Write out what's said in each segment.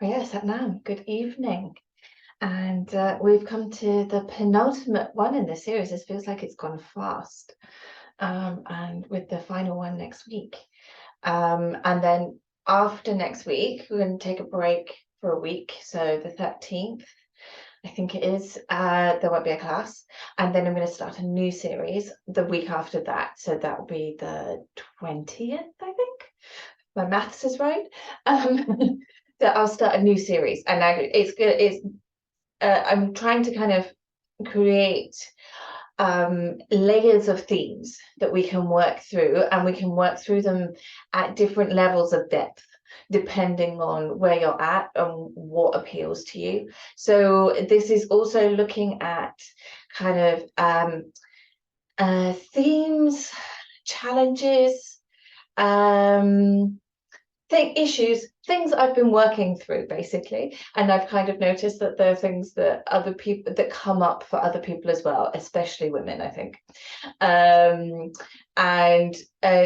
Yes, Satnam, good evening. And we've come to the penultimate one in the series. This feels like it's gone fast. And with the final one next week. And then after next week, we're going to take a break for a week. So the 13th, I think it is, there won't be a class. And then I'm going to start a new series the week after that. So that will be the 20th, I think. My maths is right. That I'll start a new series, and it's good. I'm trying to kind of create layers of themes that we can work through, and we can work through them at different levels of depth depending on where you're at and what appeals to you. So this is also looking at kind of themes, challenges, issues, things I've been working through basically, and I've kind of noticed that there are things that other people that come up for other people as well, especially women, I think. And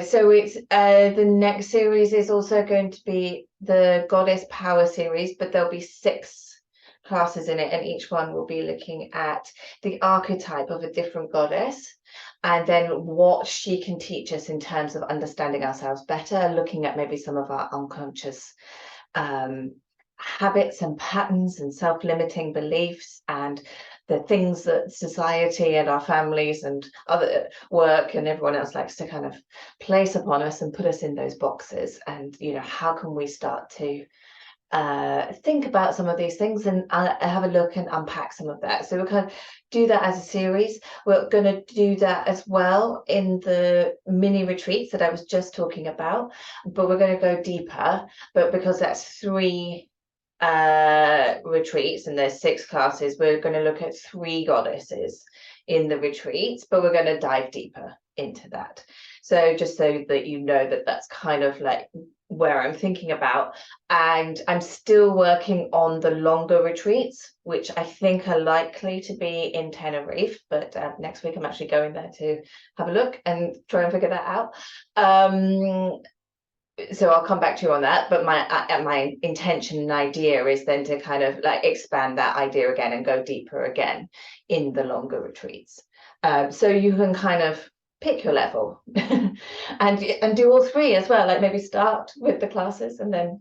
so it's the next series is also going to be the Goddess Power series, but there'll be 6 classes in it, and each one will be looking at the archetype of a different goddess and then what she can teach us in terms of understanding ourselves better, looking at maybe some of our unconscious habits and patterns and self-limiting beliefs and the things that society and our families and other work and everyone else likes to kind of place upon us and put us in those boxes. And how can we start to think about some of these things and have a look and unpack some of that. So we'll kind of do that as a series. We're going to do that as well in the mini retreats that I was just talking about, but we're going to go deeper. But because that's 3 retreats and there's 6 classes, we're going to look at 3 goddesses in the retreats, but we're going to dive deeper into that. So just so that you know that that's kind of like where I'm thinking about. And I'm still working on the longer retreats, which I think are likely to be in Tenerife, but next week I'm actually going there to have a look and try and figure that out. So I'll come back to you on that, but my intention and idea is then to kind of like expand that idea again and go deeper again in the longer retreats. So you can kind of pick your level and do all 3 as well, like maybe start with the classes and then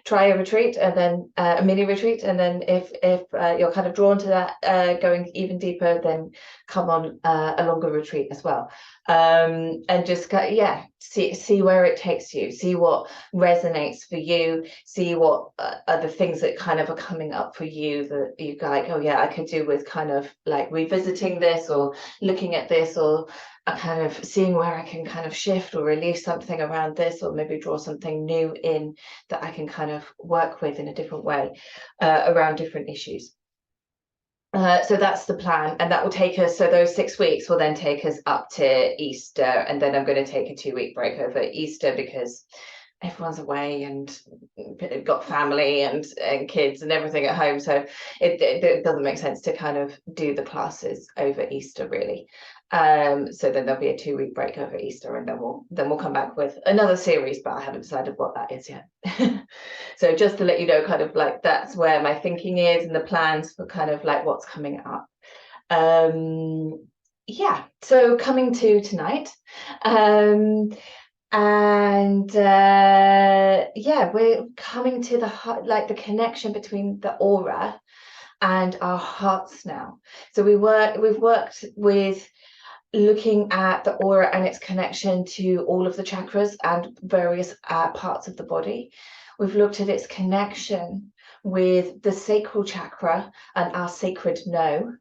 try a retreat and then a mini retreat, and then if you're kind of drawn to that, going even deeper, then come on a longer retreat as well. And just see where it takes you, see what resonates for you, see what are the things that kind of are coming up for you that you go like, oh yeah, I could do with kind of like revisiting this or looking at this, or kind of seeing where I can kind of shift or release something around this, or maybe draw something new in that I can kind of work with in a different way around different issues. So that's the plan, and that will take us, so those 6 weeks will then take us up to Easter, and then I'm going to take a 2-week break over Easter because everyone's away and got family and kids and everything at home, so it doesn't make sense to kind of do the classes over Easter really. So then there'll be a 2-week break over Easter, and then we'll come back with another series, but I haven't decided what that is yet. So just to let you know, kind of like that's where my thinking is and the plans for kind of like what's coming up. Yeah, so coming to tonight, and yeah, we're coming to the heart, like the connection between the aura and our hearts now. So we've worked with looking at the aura and its connection to all of the chakras and various parts of the body. We've looked at its connection with the sacral chakra and our sacred no,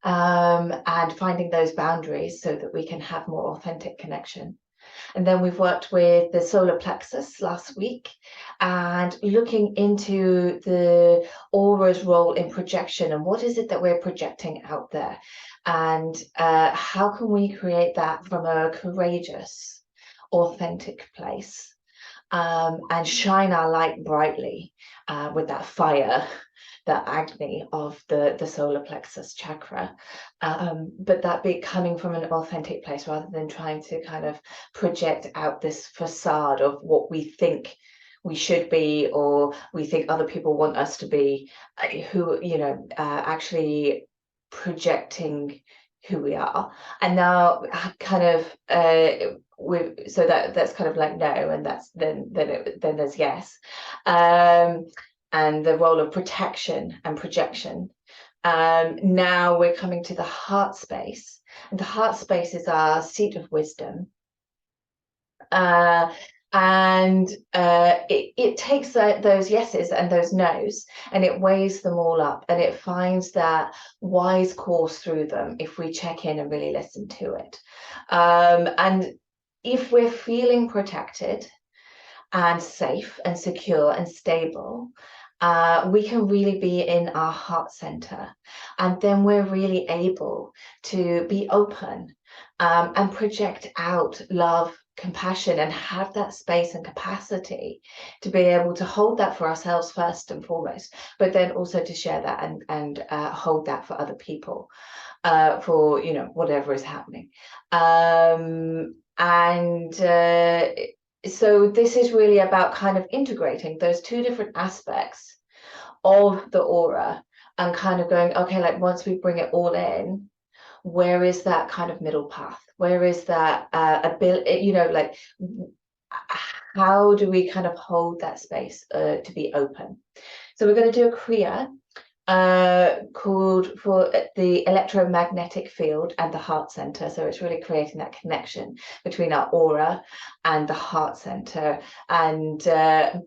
and finding those boundaries so that we can have more authentic connection. And then we've worked with the solar plexus last week and looking into the aura's role in projection and what is it that we're projecting out there, and how can we create that from a courageous, authentic place, and shine our light brightly with that fire, the Agni of the solar plexus chakra, but that be coming from an authentic place rather than trying to kind of project out this facade of what we think we should be, or we think other people want us to be, who, actually projecting who we are. And now kind of so that's kind of like no, and that's then there's yes. And the role of protection and projection. Now we're coming to the heart space, and the heart space is our seat of wisdom. And it takes those yeses and those nos, and it weighs them all up, and it finds that wise course through them if we check in and really listen to it. And if we're feeling protected and safe and secure and stable, we can really be in our heart center, and then we're really able to be open and project out love, compassion, and have that space and capacity to be able to hold that for ourselves first and foremost, but then also to share that and hold that for other people, for whatever is happening. So this is really about kind of integrating those two different aspects of the aura and kind of going, okay, like once we bring it all in, where is that kind of middle path? Where is that ability, like how do we kind of hold that space to be open? So we're going to do a kriya called for the electromagnetic field and the heart center. So it's really creating that connection between our aura and the heart center, and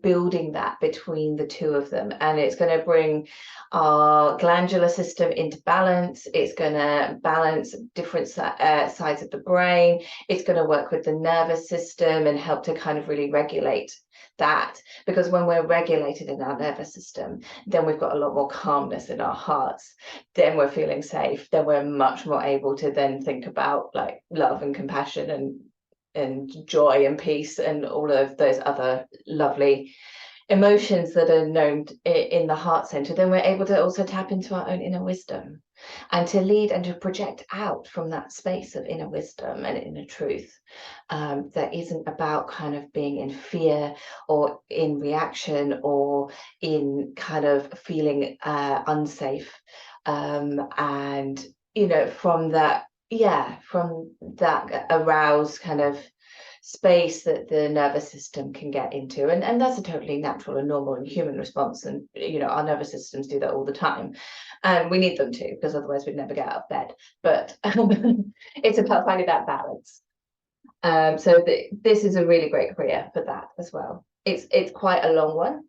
building that between the two of them. And it's going to bring our glandular system into balance. It's going to balance different sides of the brain. It's going to work with the nervous system and help to kind of really regulate that, because when we're regulated in our nervous system, then we've got a lot more calmness in our hearts, then we're feeling safe, then we're much more able to then think about like love and compassion and joy and peace and all of those other lovely emotions that are known in the heart center. Then we're able to also tap into our own inner wisdom and to lead and to project out from that space of inner wisdom and inner truth, that isn't about kind of being in fear or in reaction or in kind of feeling unsafe, and from that aroused kind of space that the nervous system can get into, and that's a totally natural and normal and human response, and our nervous systems do that all the time, and we need them to, because otherwise we'd never get out of bed. But it's about finding that balance. So this is a really great kriya for that as well. It's quite a long one,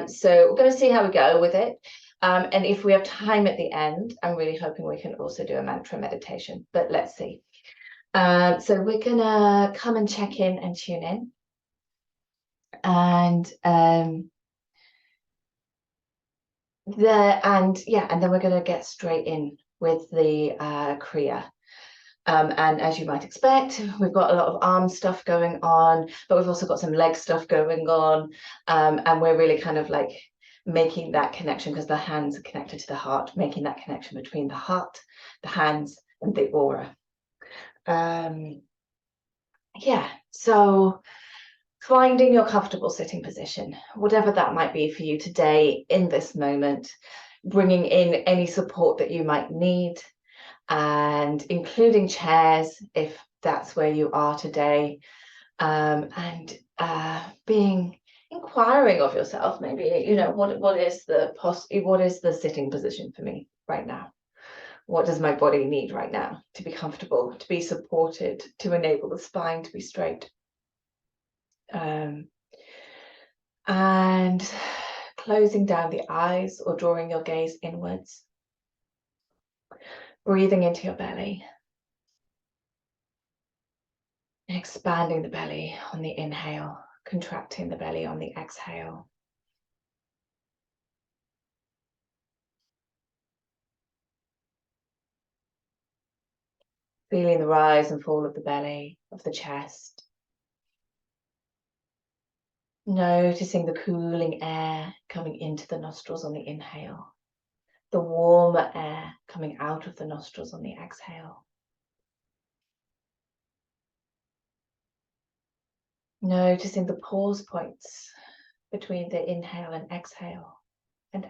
so we're going to see how we go with it, and if we have time at the end, I'm really hoping we can also do a mantra meditation, but let's see. So we're gonna come and check in and tune in, and then we're gonna get straight in with the kriya. And as you might expect, we've got a lot of arm stuff going on, but we've also got some leg stuff going on, and we're really kind of like making that connection, because the hands are connected to the heart, making that connection between the heart, the hands, and the aura. So finding your comfortable sitting position, whatever that might be for you today in this moment, bringing in any support that you might need, and including chairs if that's where you are today, and being inquiring of yourself, maybe what is the sitting position for me right now? What does my body need right now to be comfortable, to be supported, to enable the spine to be straight? And closing down the eyes or drawing your gaze inwards. Breathing into your belly. Expanding the belly on the inhale, contracting the belly on the exhale. Feeling the rise and fall of the belly, of the chest. Noticing the cooling air coming into the nostrils on the inhale, the warmer air coming out of the nostrils on the exhale. Noticing the pause points between the inhale and exhale and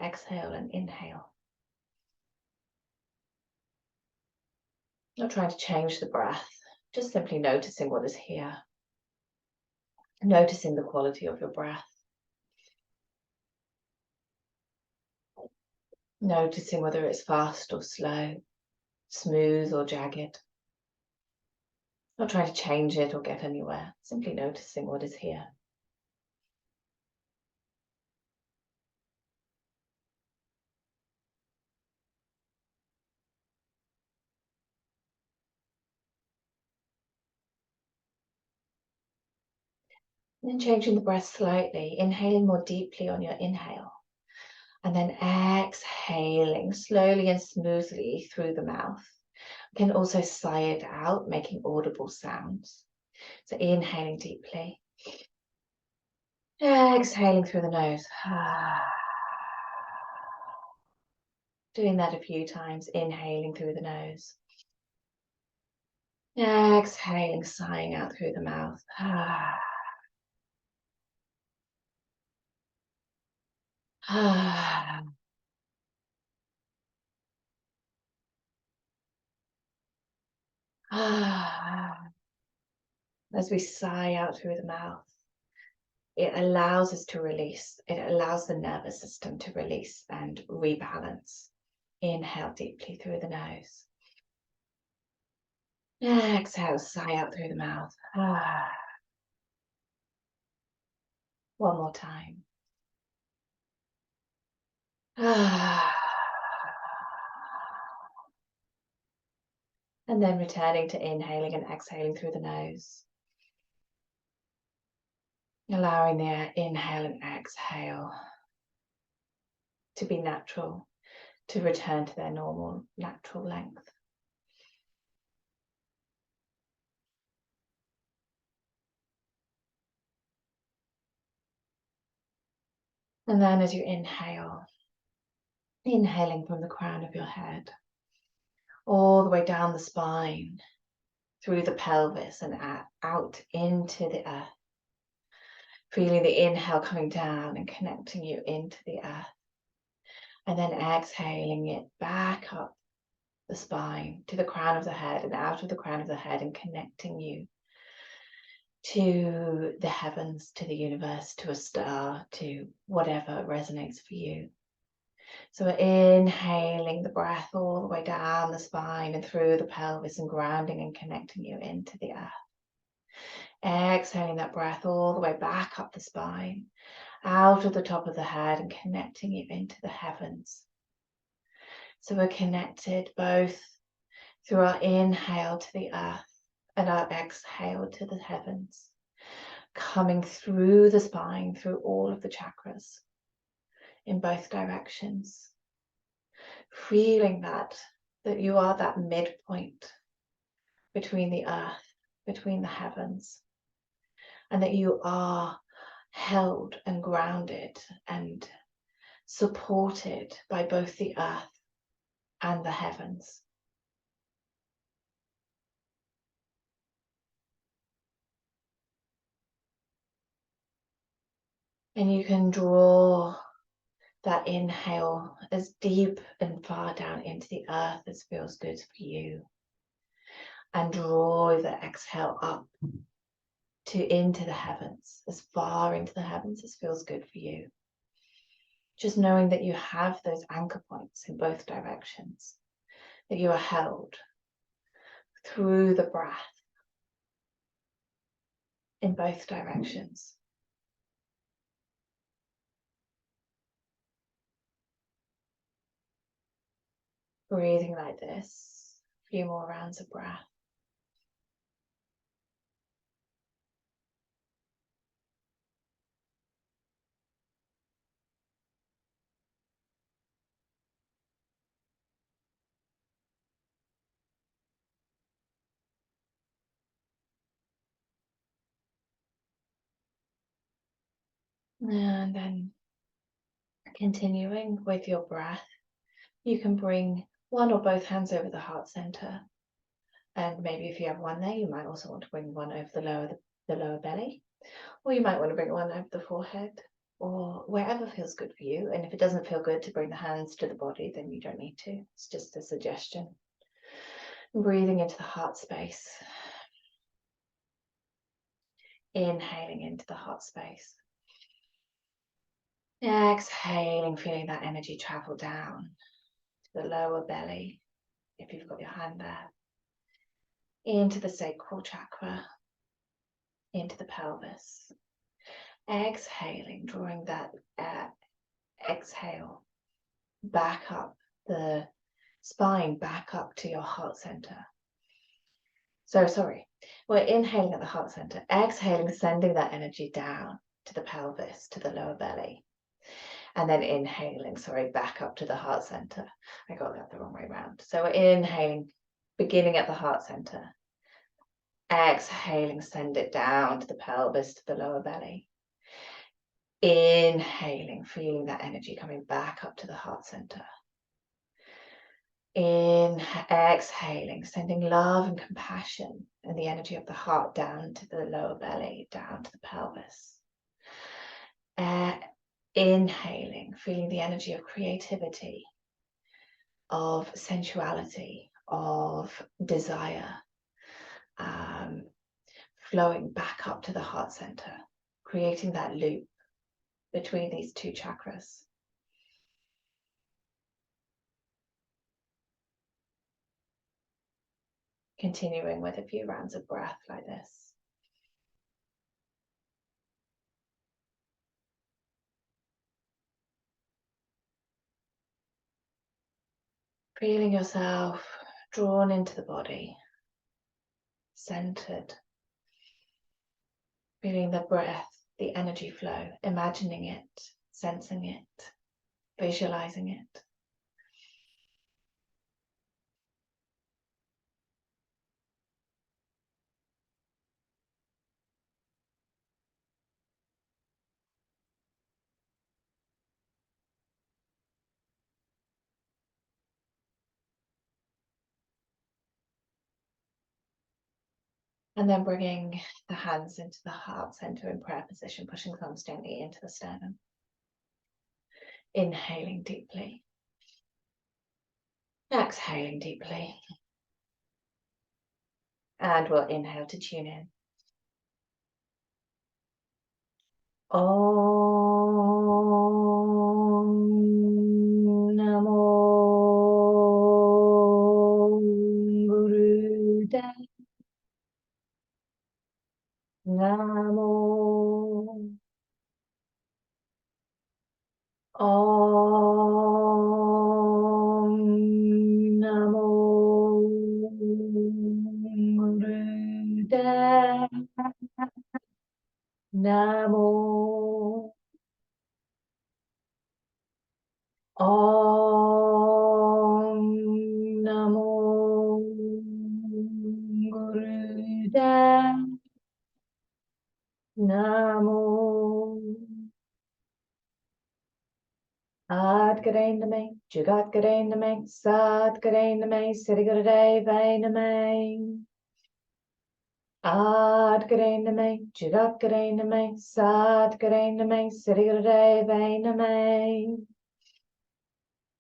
inhale. Not trying to change the breath, just simply noticing what is here. Noticing the quality of your breath. Noticing whether it's fast or slow, smooth or jagged. Not trying to change it or get anywhere, simply noticing what is here. And then changing the breath slightly, inhaling more deeply on your inhale, and then exhaling slowly and smoothly through the mouth. You can also sigh it out, making audible sounds. So inhaling deeply, exhaling through the nose. Doing that a few times, inhaling through the nose. Exhaling, sighing out through the mouth. As we sigh out through the mouth, it allows us to release. It allows the nervous system to release and rebalance. Inhale deeply through the nose. Exhale, sigh out through the mouth. One more time. And then returning to inhaling and exhaling through the nose. Allowing the inhale and exhale to be natural, to return to their normal, natural length. And then as you inhale, inhaling from the crown of your head, all the way down the spine, through the pelvis and out into the earth. Feeling the inhale coming down and connecting you into the earth. And then exhaling it back up the spine to the crown of the head and out of the crown of the head and connecting you to the heavens, to the universe, to a star, to whatever resonates for you. So we're inhaling the breath all the way down the spine and through the pelvis and grounding and connecting you into the earth. Exhaling that breath all the way back up the spine, out of the top of the head and connecting you into the heavens. So we're connected both through our inhale to the earth and our exhale to the heavens, coming through the spine, through all of the chakras in both directions. Feeling that you are that midpoint between the earth, between the heavens, and that you are held and grounded and supported by both the earth and the heavens. And you can draw that inhale as deep and far down into the earth as feels good for you. And draw the exhale up into the heavens, as far into the heavens as feels good for you. Just knowing that you have those anchor points in both directions, that you are held through the breath in both directions. Breathing like this, a few more rounds of breath. And then continuing with your breath, you can bring one or both hands over the heart center. And maybe if you have one there, you might also want to bring one over the lower belly. Or you might want to bring one over the forehead or wherever feels good for you. And if it doesn't feel good to bring the hands to the body, then you don't need to. It's just a suggestion. Breathing into the heart space. Inhaling into the heart space. Exhaling, feeling that energy travel down to the lower belly, if you've got your hand there, into the sacral chakra, into the pelvis. Exhaling, drawing that exhale back up the spine, back up to your heart center. So sorry, we're inhaling at the heart center, exhaling, sending that energy down to the pelvis, to the lower belly. And then inhaling, back up to the heart center. I got that the wrong way around. So we're inhaling, beginning at the heart center. Exhaling, send it down to the pelvis, to the lower belly. Inhaling, feeling that energy coming back up to the heart center. Exhaling, sending love and compassion and the energy of the heart down to the lower belly, down to the pelvis. Inhaling, feeling the energy of creativity, of sensuality, of desire, flowing back up to the heart center, creating that loop between these two chakras. Continuing with a few rounds of breath like this. Feeling yourself drawn into the body, centered. Feeling the breath, the energy flow, imagining it, sensing it, visualizing it. And then bringing the hands into the heart center in prayer position, pushing thumbs gently into the sternum. Inhaling deeply. Exhaling deeply. And we'll inhale to tune in. Om Namo Buddhaya. Namo Om Namo Buddhaya. Namo Om Namo Buddhaya. Namo Adgarename, Jugatgarename, Sadgarename, Siddhigurudevai Name. Adgarename, Jugatgarename, Sadgarename, Siddhigurudevai Name.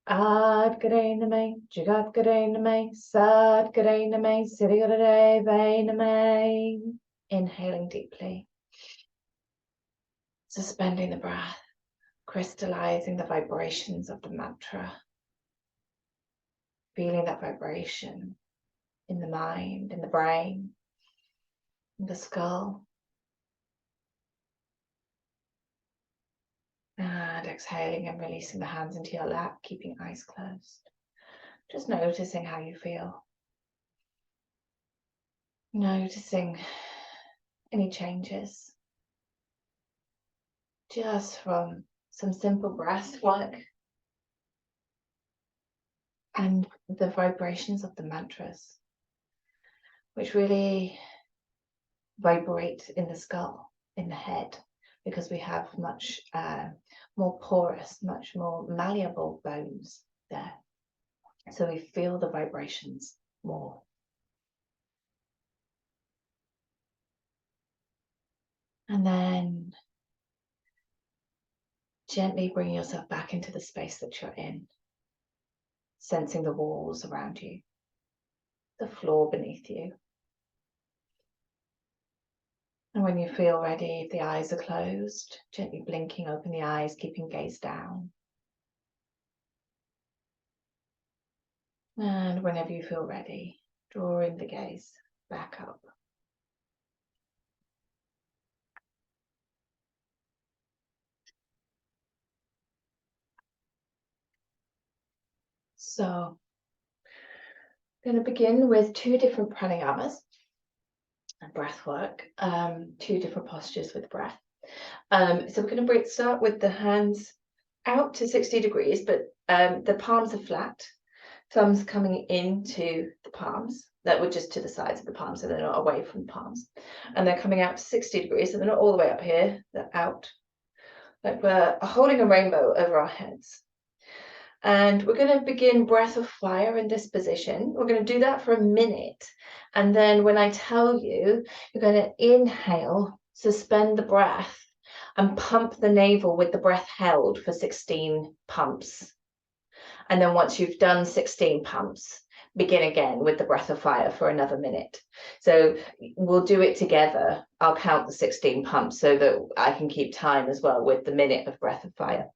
Adgarename, Jugatgarename, Sadgarename, Siddhigurudevai Name. Inhaling deeply, suspending the breath, crystallizing the vibrations of the mantra, feeling that vibration in the mind, in the brain, in the skull. And exhaling and releasing the hands into your lap, keeping eyes closed. Just noticing how you feel. Noticing any changes. Just from some simple breath work and the vibrations of the mantras, which really vibrate in the skull, in the head, because we have much more porous, much more malleable bones there. So we feel the vibrations more. And then Gently bringing yourself back into the space that you're in, sensing the walls around you, the floor beneath you. And when you feel ready, if the eyes are closed, gently blinking open the eyes, keeping gaze down. And whenever you feel ready, drawing the gaze back up. So, I'm going to begin with 2 different pranayamas and breath work, 2 different postures with breath. So we're going to start with the hands out to 60 degrees, but the palms are flat. Thumbs coming into the palms, that were just to the sides of the palms, so they're not away from the palms. And they're coming out to 60 degrees, so they're not all the way up here, they're out. Like we're holding a rainbow over our heads. And we're going to begin breath of fire in this position. We're going to do that for a minute. And then when I tell you, you're going to inhale, suspend the breath, and pump the navel with the breath held for 16 pumps. And then once you've done 16 pumps, begin again with the breath of fire for another minute. So we'll do it together. I'll count the 16 pumps so that I can keep time as well with the minute of breath of fire.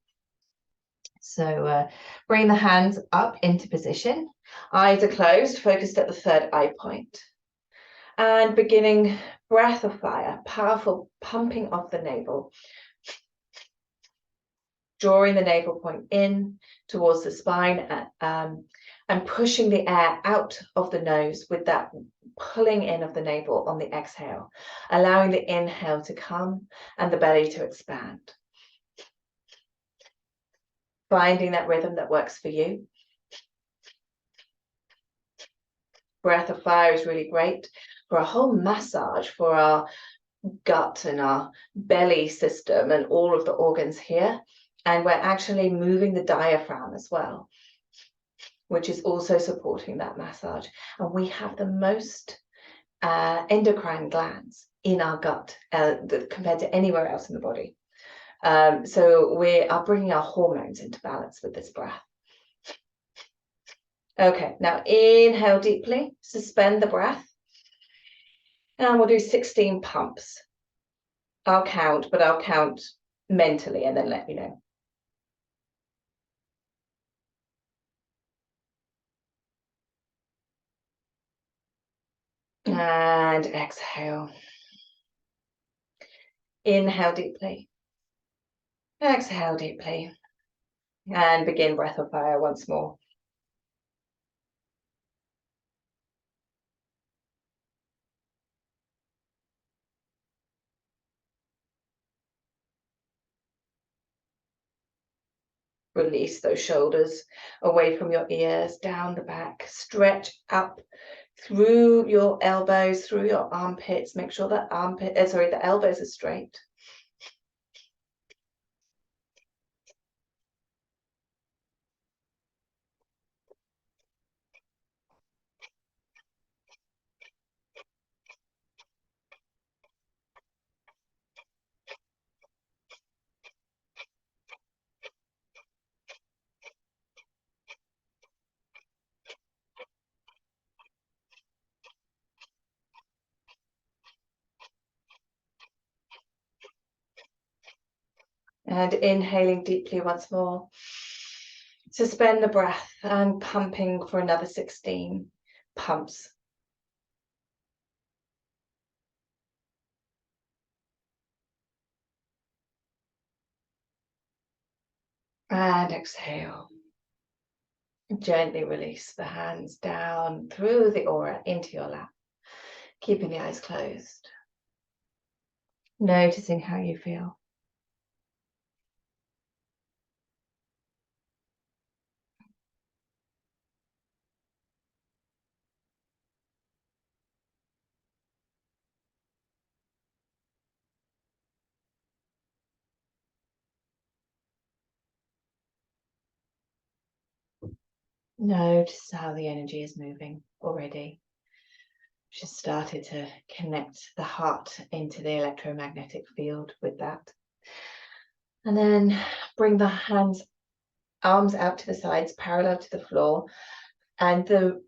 So bring the hands up into position. Eyes are closed, focused at the 3rd eye point. And beginning breath of fire, powerful pumping of the navel. Drawing the navel point in towards the spine and pushing the air out of the nose with that pulling in of the navel on the exhale, allowing the inhale to come and the belly to expand. Finding that rhythm that works for you. Breath of fire is really great for a whole massage for our gut and our belly system and all of the organs here. And we're actually moving the diaphragm as well, which is also supporting that massage. And we have the most endocrine glands in our gut compared to anywhere else in the body. So we are bringing our hormones into balance with this breath. Okay, now inhale deeply, suspend the breath, and we'll do 16 pumps. I'll count, but I'll count mentally and then let you know. And exhale. Inhale deeply. Exhale deeply. And begin breath of fire once more. Release those shoulders away from your ears, down the back. Stretch up through your elbows, through your armpits. Make sure that the elbows are straight. And inhaling deeply once more. Suspend the breath and pumping for another 16 pumps. And exhale. Gently release the hands down through the aura into your lap, keeping the eyes closed. Noticing how you feel. Notice how the energy is moving already. Just started to connect the heart into the electromagnetic field with that. And then bring the arms out to the sides, parallel to the floor, and the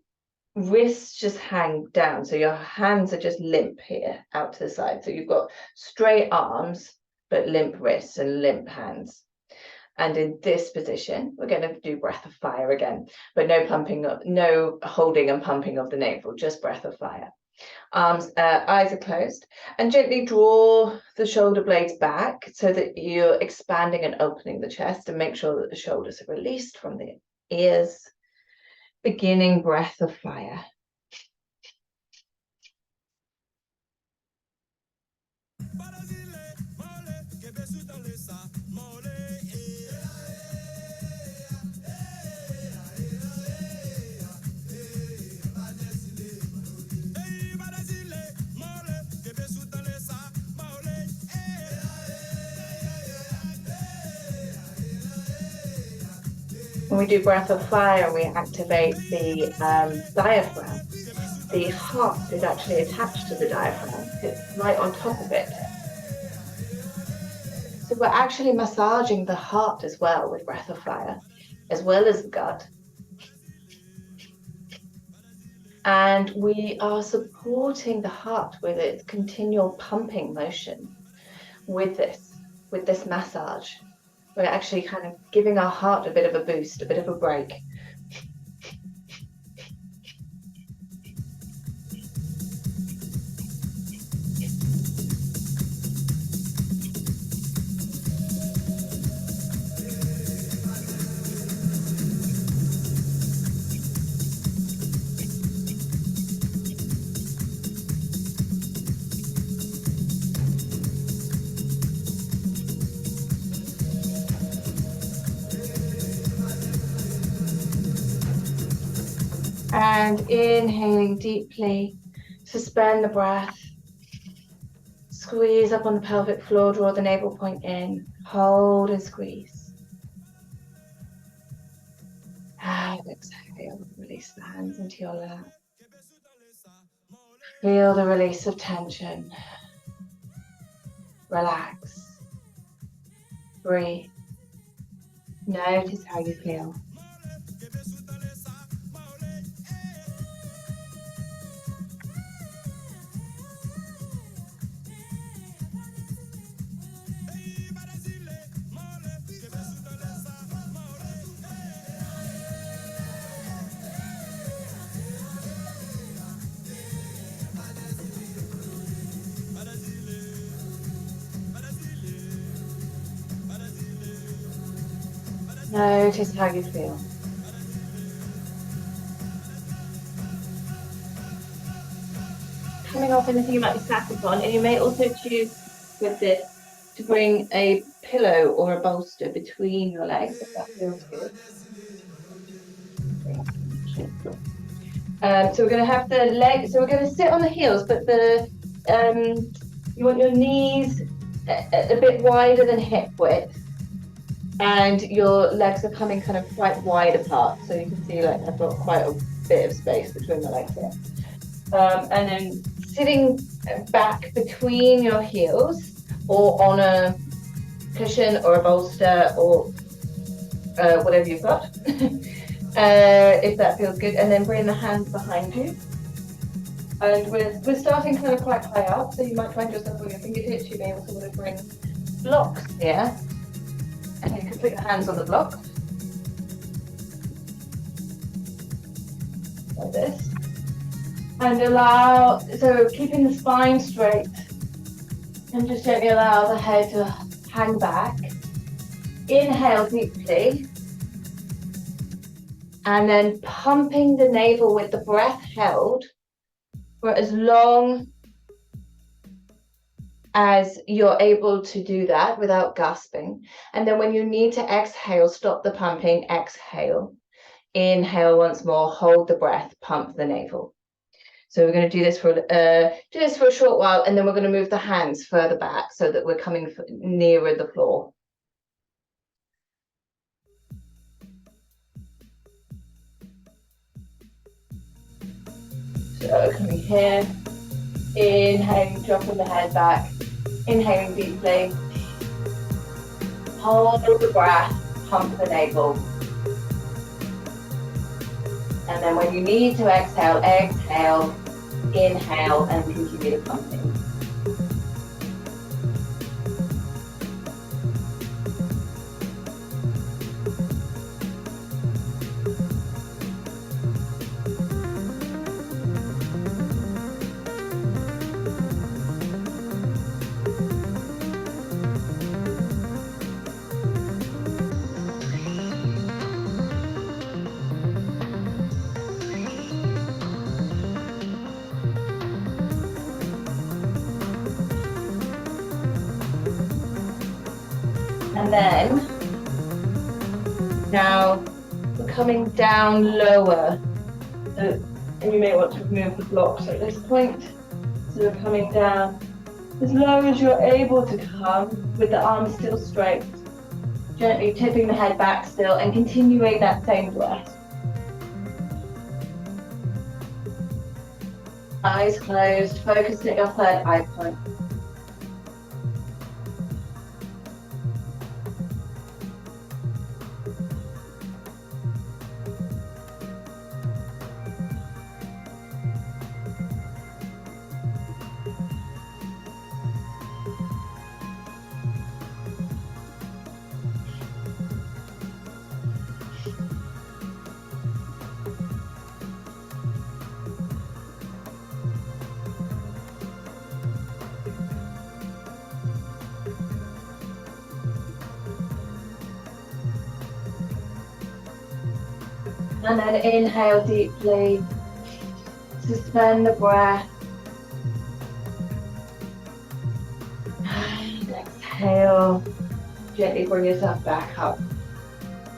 wrists just hang down. So your hands are just limp here out to the side. So you've got straight arms, but limp wrists and limp hands. And in this position, we're going to do breath of fire again, but no pumping, no holding and pumping of the navel, just breath of fire. Arms, eyes are closed, and gently draw the shoulder blades back so that you're expanding and opening the chest, and make sure that the shoulders are released from the ears. Beginning breath of fire. When we do breath of fire, we activate the diaphragm. The heart is actually attached to the diaphragm. It's right on top of it. So we're actually massaging the heart as well with breath of fire, as well as the gut. And we are supporting the heart with its continual pumping motion with this massage. We're actually kind of giving our heart a bit of a boost, a bit of a break. And inhaling deeply, suspend the breath, squeeze up on the pelvic floor, draw the navel point in, hold and squeeze. And exhale, release the hands into your lap. Feel the release of tension. Relax. Breathe. Notice how you feel. Notice how you feel. Coming off anything you might be sat upon, and you may also choose with this to bring a pillow or a bolster between your legs if that feels good. So we're going to have the legs, so we're going to sit on the heels, but you want your knees a bit wider than hip width, and your legs are coming kind of quite wide apart. So you can see like I've got quite a bit of space between the legs here. And then sitting back between your heels or on a cushion or a bolster or whatever you've got, if that feels good. And then bring the hands behind you. And we're starting kind of quite high up, so you might find yourself on your fingertips. You may also want to bring blocks here. And you can put your hands on the block. Like this. And allow, so keeping the spine straight. And just gently allow the head to hang back. Inhale deeply. And then pumping the navel with the breath held for as long as you're able to do that without gasping. And then when you need to exhale, stop the pumping, exhale. Inhale once more, hold the breath, pump the navel. So we're going to do this for a short while, and then we're going to move the hands further back so that we're coming nearer the floor. So coming here, inhaling, dropping the head back, inhaling deeply, Hold the breath, pump the navel. And then when you need to exhale, exhale, inhale, and continue the pumping. And then now we're coming down lower. So, and you may want to remove the blocks at this point. So we're coming down as low as you're able to come with the arms still straight. Gently tipping the head back still and continuing that same breath. Eyes closed, focus at your third eye point. And then inhale deeply, suspend the breath, and exhale, gently bring yourself back up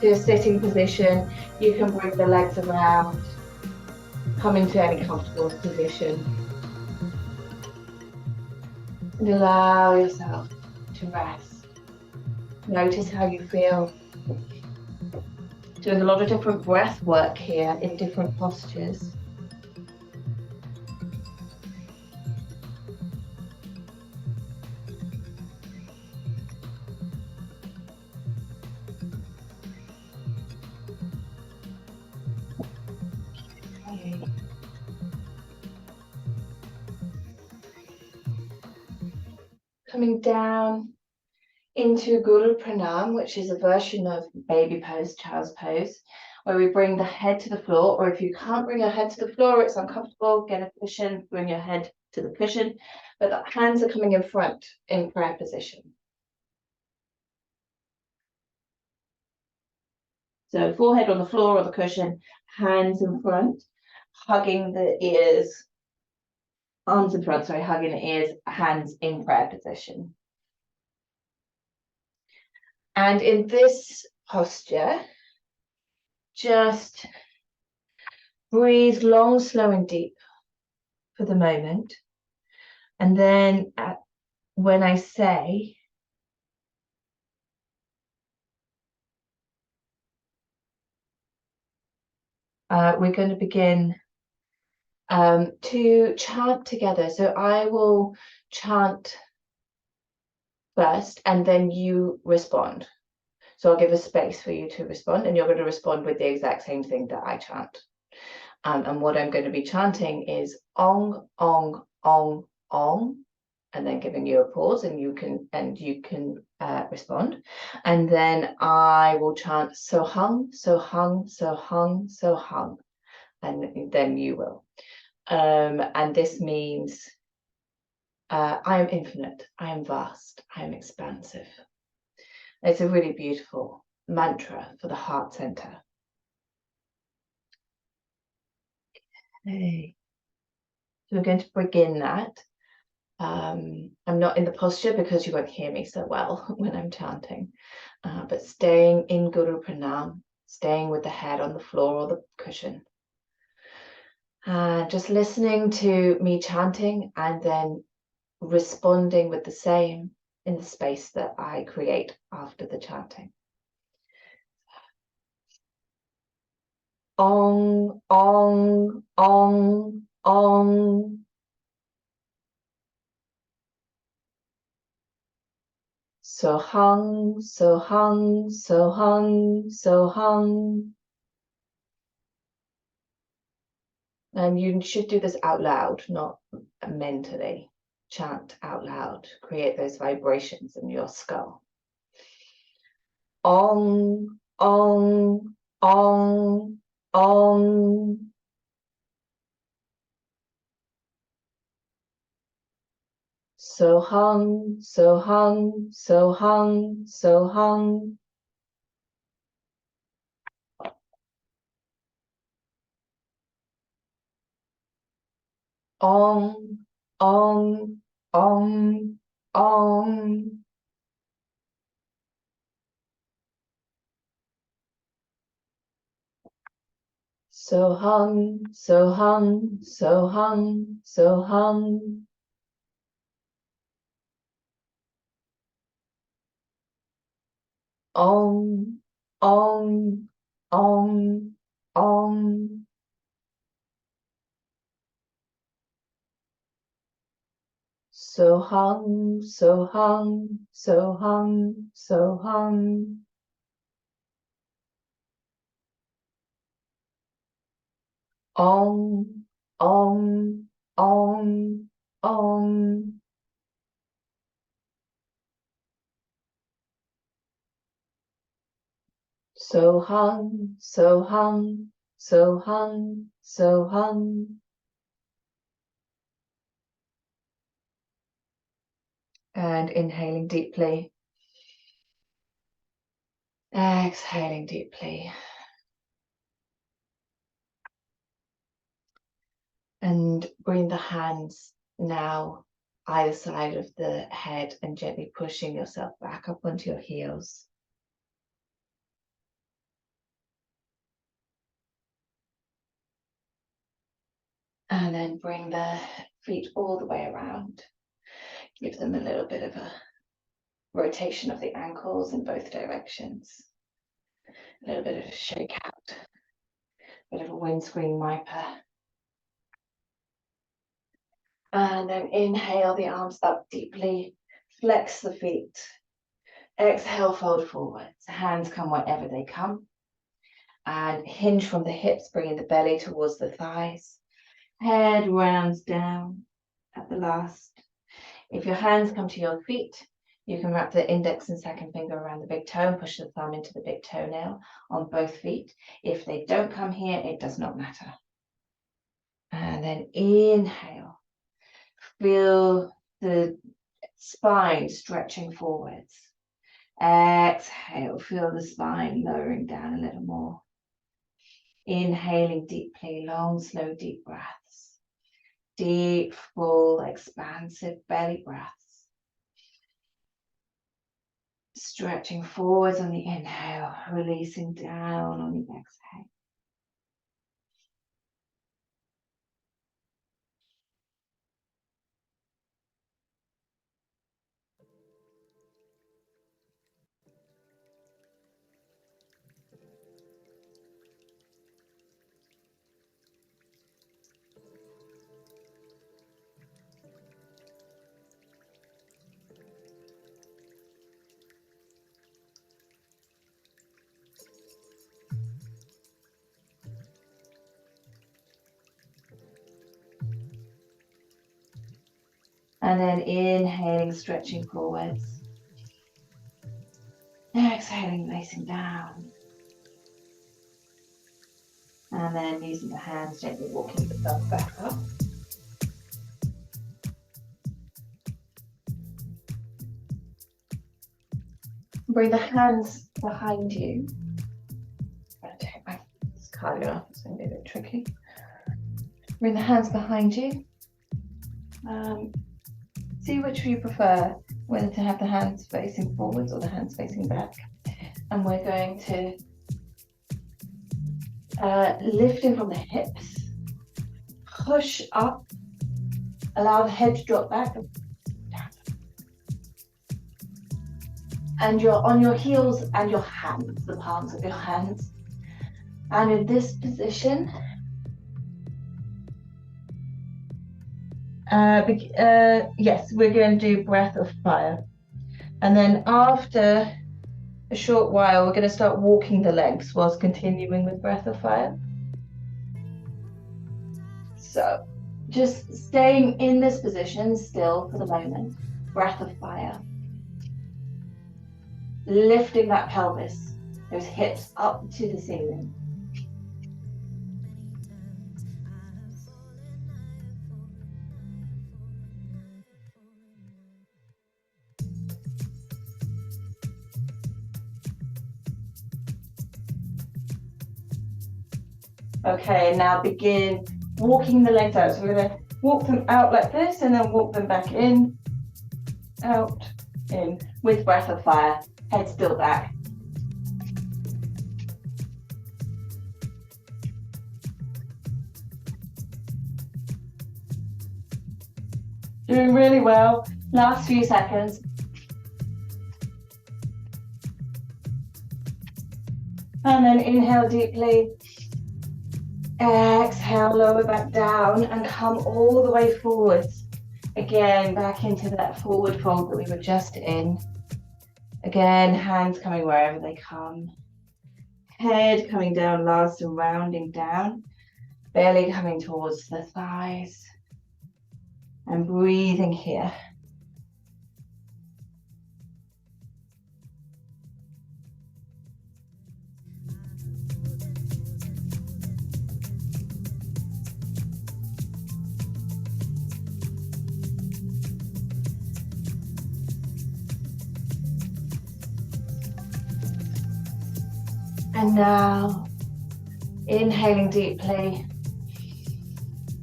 to your sitting position. You can bring the legs around, come into any comfortable position, and allow yourself to rest. Notice how you feel. Doing a lot of different breath work here in different postures. Okay. Coming down into Guru Pranam, which is a version of baby pose, child's pose, where we bring the head to the floor, or if you can't bring your head to the floor, it's uncomfortable, get a cushion, bring your head to the cushion, but the hands are coming in front in prayer position. So forehead on the floor or the cushion, hands in front, hugging the ears, arms in front, sorry, hugging the ears, hands in prayer position. And in this posture, just breathe long, slow, and deep for the moment. And then when I say, we're going to begin to chant together. So I will chant first, and then you respond. So I'll give a space for you to respond, and you're going to respond with the exact same thing that I chant. And what I'm going to be chanting is ong, ong, ong, ong, and then giving you a pause, and you can respond. And then I will chant so hung, so hung, so hung, so hung, and then you will. And this means I am infinite, I am vast, I am expansive. It's a really beautiful mantra for the heart center. Okay. So we're going to begin that. I'm not in the posture because you won't hear me so well when I'm chanting, but staying in Guru Pranam, staying with the head on the floor or the cushion. Just listening to me chanting and then responding with the same in the space that I create after the chanting. Ong, ong, ong, ong. So hung, so hung, so hung, so hung. And you should do this out loud, not mentally. Chant out loud, create those vibrations in your skull. Ong, ong, ong, ong. So hung, so hung, so hung, so hung. Ong, ong, ong, ong. So hung, so hung, so hung, so hung. Ong, ong, ong, ong. So hung, so hung, so hung, so hung. Ong, ong, ong, ong. So hung, so hung, so hung, so hung. And inhaling deeply. Exhaling deeply. And bring the hands now either side of the head and gently pushing yourself back up onto your heels. And then bring the feet all the way around. Give them a little bit of a rotation of the ankles in both directions. A little bit of a shake out. A bit of a windscreen wiper. And then inhale the arms up deeply. Flex the feet. Exhale, fold forwards. Hands come wherever they come. And hinge from the hips, bringing the belly towards the thighs. Head rounds down at the last. If your hands come to your feet, you can wrap the index and second finger around the big toe and push the thumb into the big toenail on both feet. If they don't come here, it does not matter. And then inhale. Feel the spine stretching forwards. Exhale, feel the spine lowering down a little more. Inhaling deeply, long, slow, deep breaths. Deep, full, expansive belly breaths. Stretching forwards on the inhale, releasing down on the exhale. And then inhaling, stretching forwards. Exhaling, releasing down. And then using the hands, gently walking the thumb back up. Bring the hands behind you. I'm going to take my cardigan off, it's going to be a bit tricky. Bring the hands behind you. See which you prefer, whether to have the hands facing forwards or the hands facing back. And we're going to lift in from the hips, push up, allow the head to drop back, and you're on your heels and your hands, the palms of your hands. And in this position, yes, we're going to do breath of fire. And then after a short while, we're going to start walking the legs whilst continuing with Breath of Fire. So just staying in this position still for the moment. Breath of Fire. Lifting that pelvis, those hips up to the ceiling. Okay, now begin walking the legs out. So we're going to walk them out like this and then walk them back in, out, in, with Breath of Fire. Head still back. Doing really well. Last few seconds. And then inhale deeply. Exhale, lower back down and come all the way forwards. Again, back into that forward fold that we were just in. Again, hands coming wherever they come. Head coming down last and rounding down. Belly coming towards the thighs. And breathing here. And now, inhaling deeply,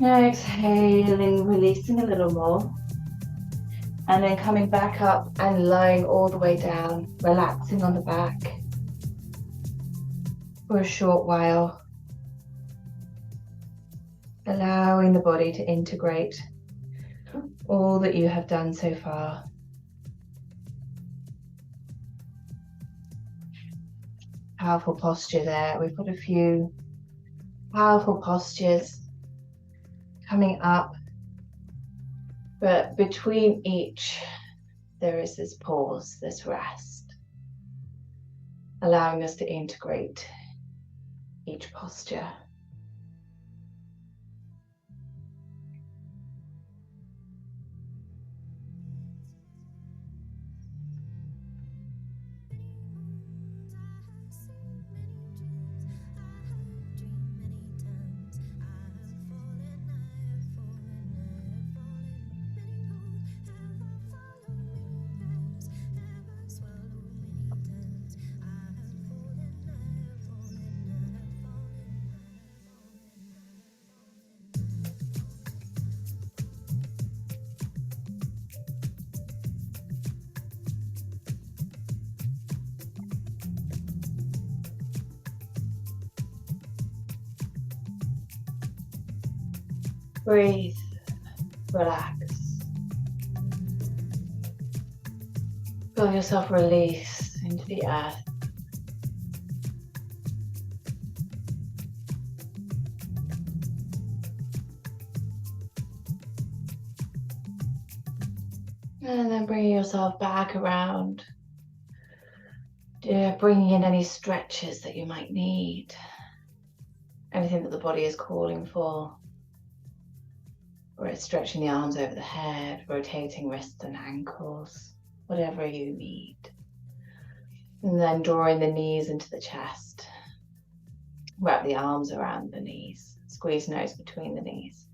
exhaling, releasing a little more, and then coming back up and lying all the way down, relaxing on the back for a short while, allowing the body to integrate all that you have done so far. Powerful posture there. We've got a few powerful postures coming up, but between each there is this pause, this rest, allowing us to integrate each posture. Breathe, relax. Feel yourself release into the earth. And then bringing yourself back around. Bringing in any stretches that you might need. Anything that the body is calling for. Or it's stretching the arms over the head, rotating wrists and ankles, whatever you need. And then drawing the knees into the chest. Wrap the arms around the knees, squeeze nose between the knees.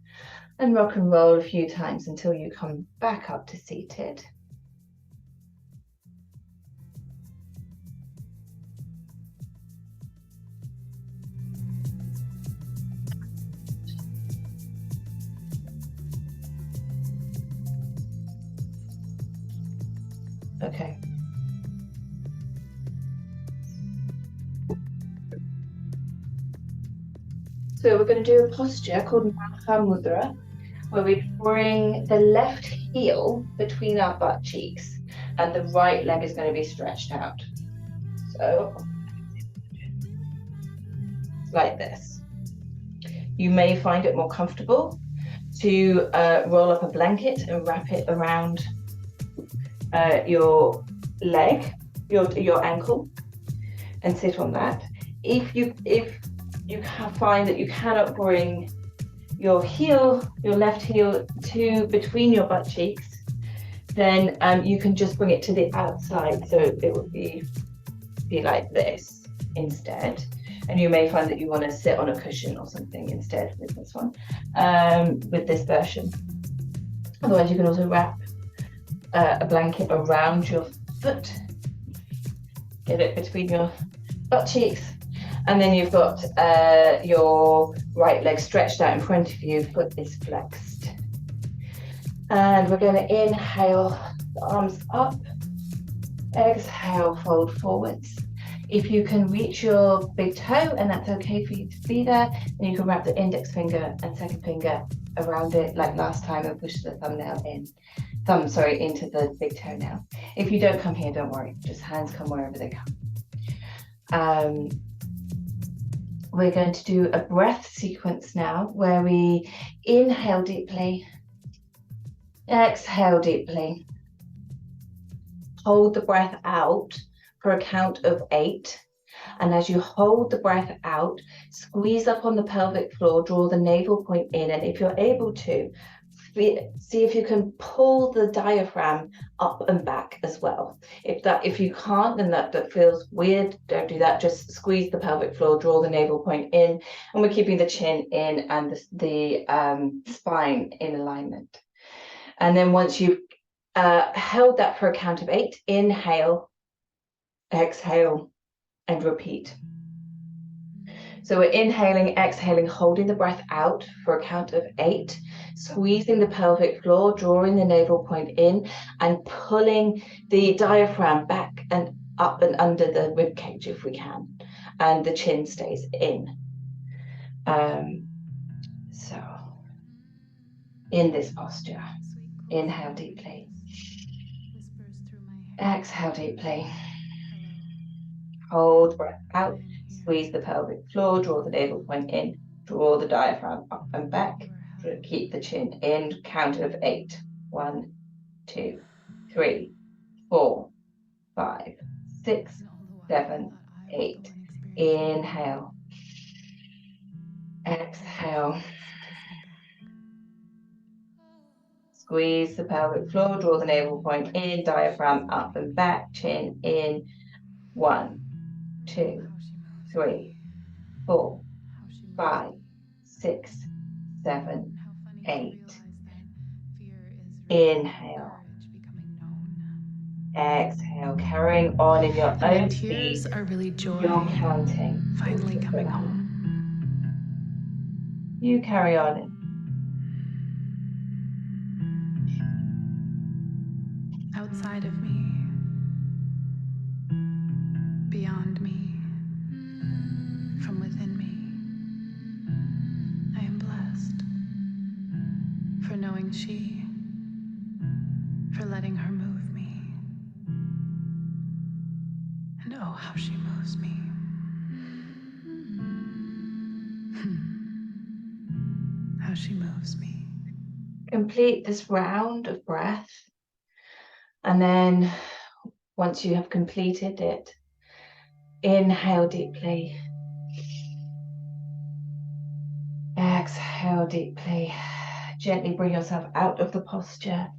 And rock and roll a few times until you come back up to seated. Okay. So we're going to do a posture called Mahamudra, where we bring the left heel between our butt cheeks and the right leg is going to be stretched out. So, like this. You may find it more comfortable to roll up a blanket and wrap it around your leg, your ankle, and sit on that. If you find that you cannot bring your left heel to between your butt cheeks, then you can just bring it to the outside. So it would be like this instead. And you may find that you want to sit on a cushion or something instead with this one, with this version. Otherwise, you can also wrap a blanket around your foot, get it between your butt cheeks, and then you've got your right leg stretched out in front of you, foot is flexed. And we're going to inhale, the arms up, exhale, fold forwards. If you can reach your big toe, and that's okay for you to be there, then you can wrap the index finger and second finger around it like last time and push the thumbnail into the big toenail. If you don't come here, don't worry, just hands come wherever they come. We're going to do a breath sequence now where we inhale deeply, exhale deeply, hold the breath out for a count of 8. And as you hold the breath out, squeeze up on the pelvic floor, draw the navel point in, and if you're able to, see if you can pull the diaphragm up and back as well. If you can't, then that feels weird, don't do that. Just squeeze the pelvic floor, draw the navel point in, and we're keeping the chin in and the spine in alignment. And then once you've held that for a count of 8, inhale, exhale, and repeat. So we're inhaling, exhaling, holding the breath out for a count of 8, squeezing the pelvic floor, drawing the navel point in, and pulling the diaphragm back and up and under the rib cage if we can, and the chin stays in. So in this posture, inhale deeply, exhale deeply, hold breath out, squeeze the pelvic floor, draw the navel point in, draw the diaphragm up and back, keep the chin in, count of 8. 1, 2, 3, 4, 5, 6, 7, 8. Inhale, exhale, squeeze the pelvic floor, draw the navel point in, diaphragm up and back, chin in. 1, 2, 3, 4, 5, 6, 7, 8. Inhale, exhale, carrying on in your own speed. Tears are really joy. You're counting. Finally coming home. You carry on. Outside of me, beyond me, from within me, I am blessed for knowing she, for letting her move me. And oh, how she moves me. How she moves me. Complete this round of breath. And then once you have completed it, inhale deeply. Exhale deeply. Gently bring yourself out of the posture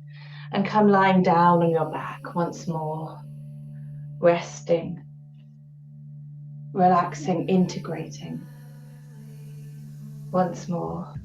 and come lying down on your back once more. Resting, relaxing, integrating. Once more.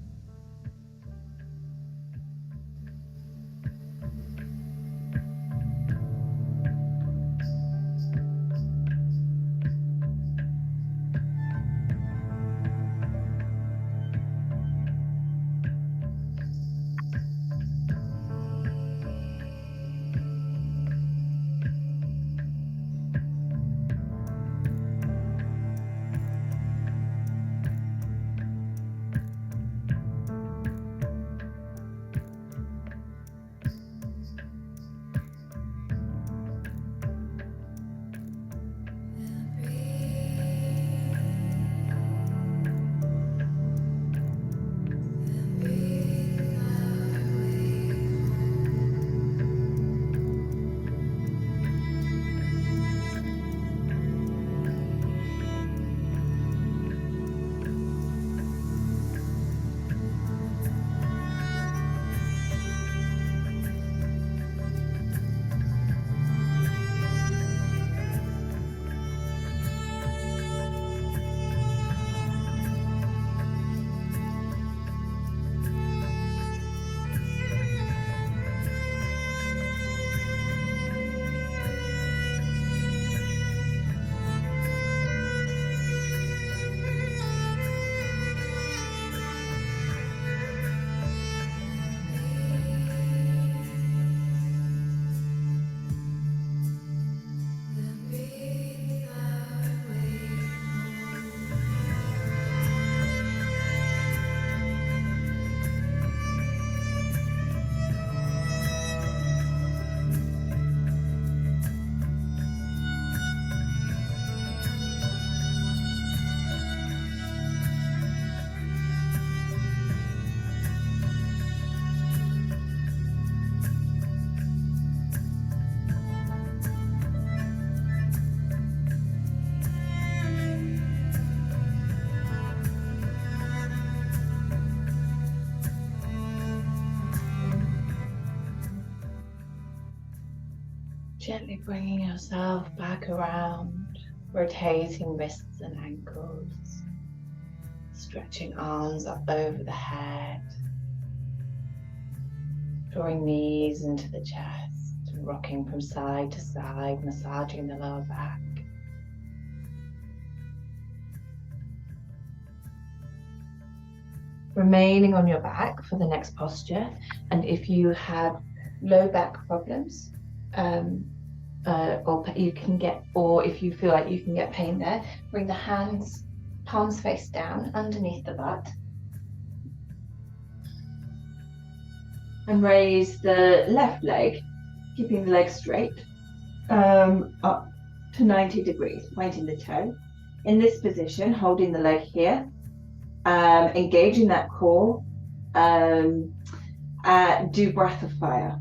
Gently bringing yourself back around, rotating wrists and ankles, stretching arms up over the head, drawing knees into the chest and rocking from side to side, massaging the lower back. Remaining on your back for the next posture, and if you have low back problems, or if you feel like you can get pain there, bring the hands, palms face down underneath the butt, and raise the left leg, keeping the leg straight, up to 90 degrees, pointing the toe. In this position, holding the leg here, engaging that core, do breath of fire.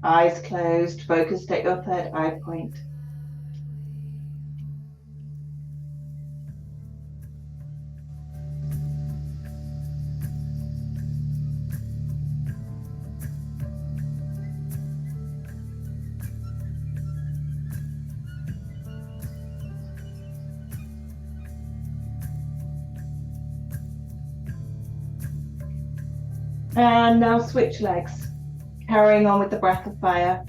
Eyes closed, focused at your third eye point. And now switch legs, carrying on with the breath of fire.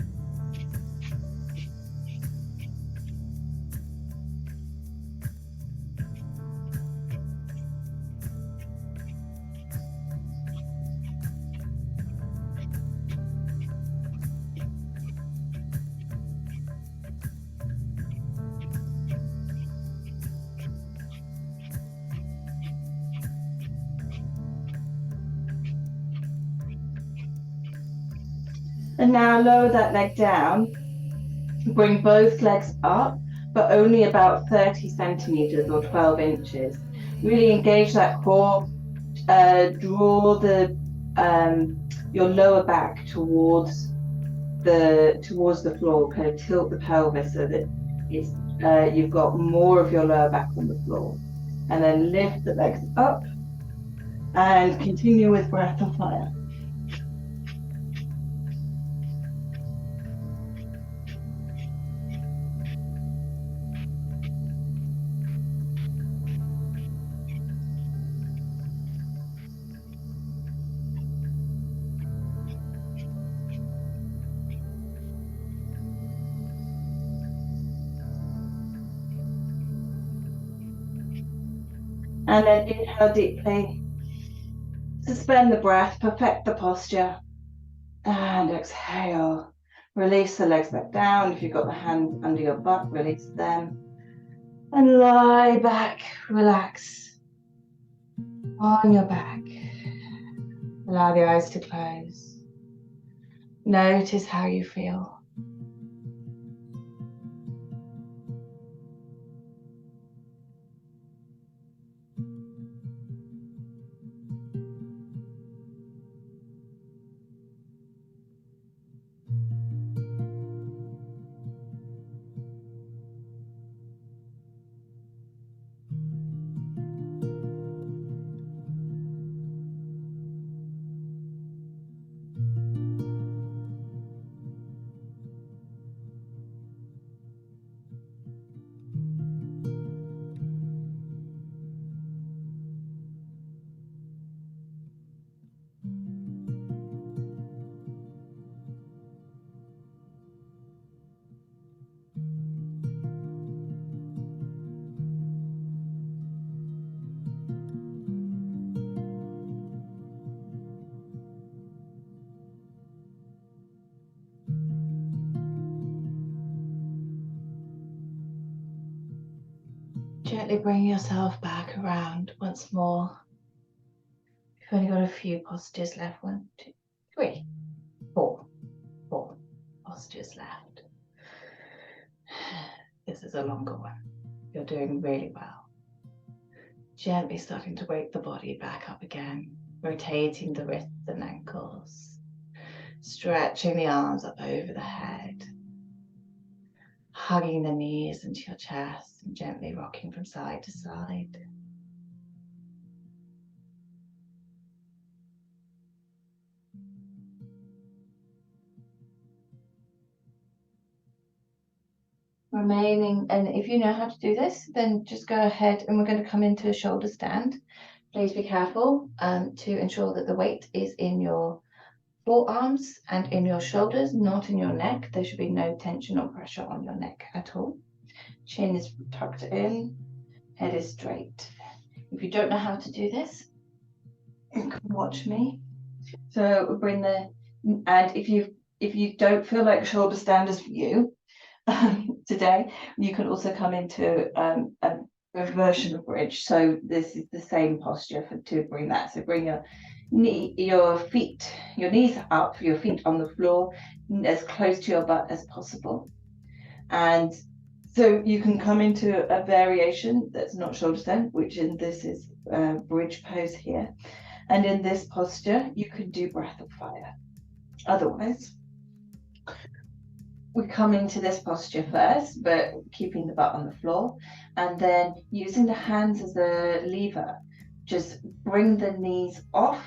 And now lower that leg down, bring both legs up, but only about 30 centimeters or 12 inches. Really engage that core, draw your lower back towards the floor, kind of tilt the pelvis so that you've got more of your lower back on the floor. And then lift the legs up and continue with breath of fire. And then inhale deeply, suspend the breath, perfect the posture, and exhale. Release the legs back down. If you've got the hands under your butt, release them. And lie back, relax on your back. Allow the eyes to close. Notice how you feel. Gently bring yourself back around once more. You've only got a few postures left. 1, 2, 3, 4 postures left. This is a longer one. You're doing really well. Gently starting to wake the body back up again, rotating the wrists and ankles, stretching the arms up over the head, hugging the knees into your chest and gently rocking from side to side. Remaining, and if you know how to do this, then just go ahead, and we're going to come into a shoulder stand. Please be careful to ensure that the weight is in your forearms and in your shoulders, not in your neck. There should be no tension or pressure on your neck at all. Chin is tucked in, head is straight. If you don't know how to do this, you can watch me. So bring the, and if you don't feel like shoulder stand is for you today, you can also come into a version of bridge. So this is the same posture to bring that. So bring your knees up, your feet on the floor, as close to your butt as possible. And so you can come into a variation that's not shoulder stand, which in this is bridge pose here. And in this posture, you can do breath of fire. Otherwise, we come into this posture first, but keeping the butt on the floor, and then using the hands as a lever, just bring the knees off,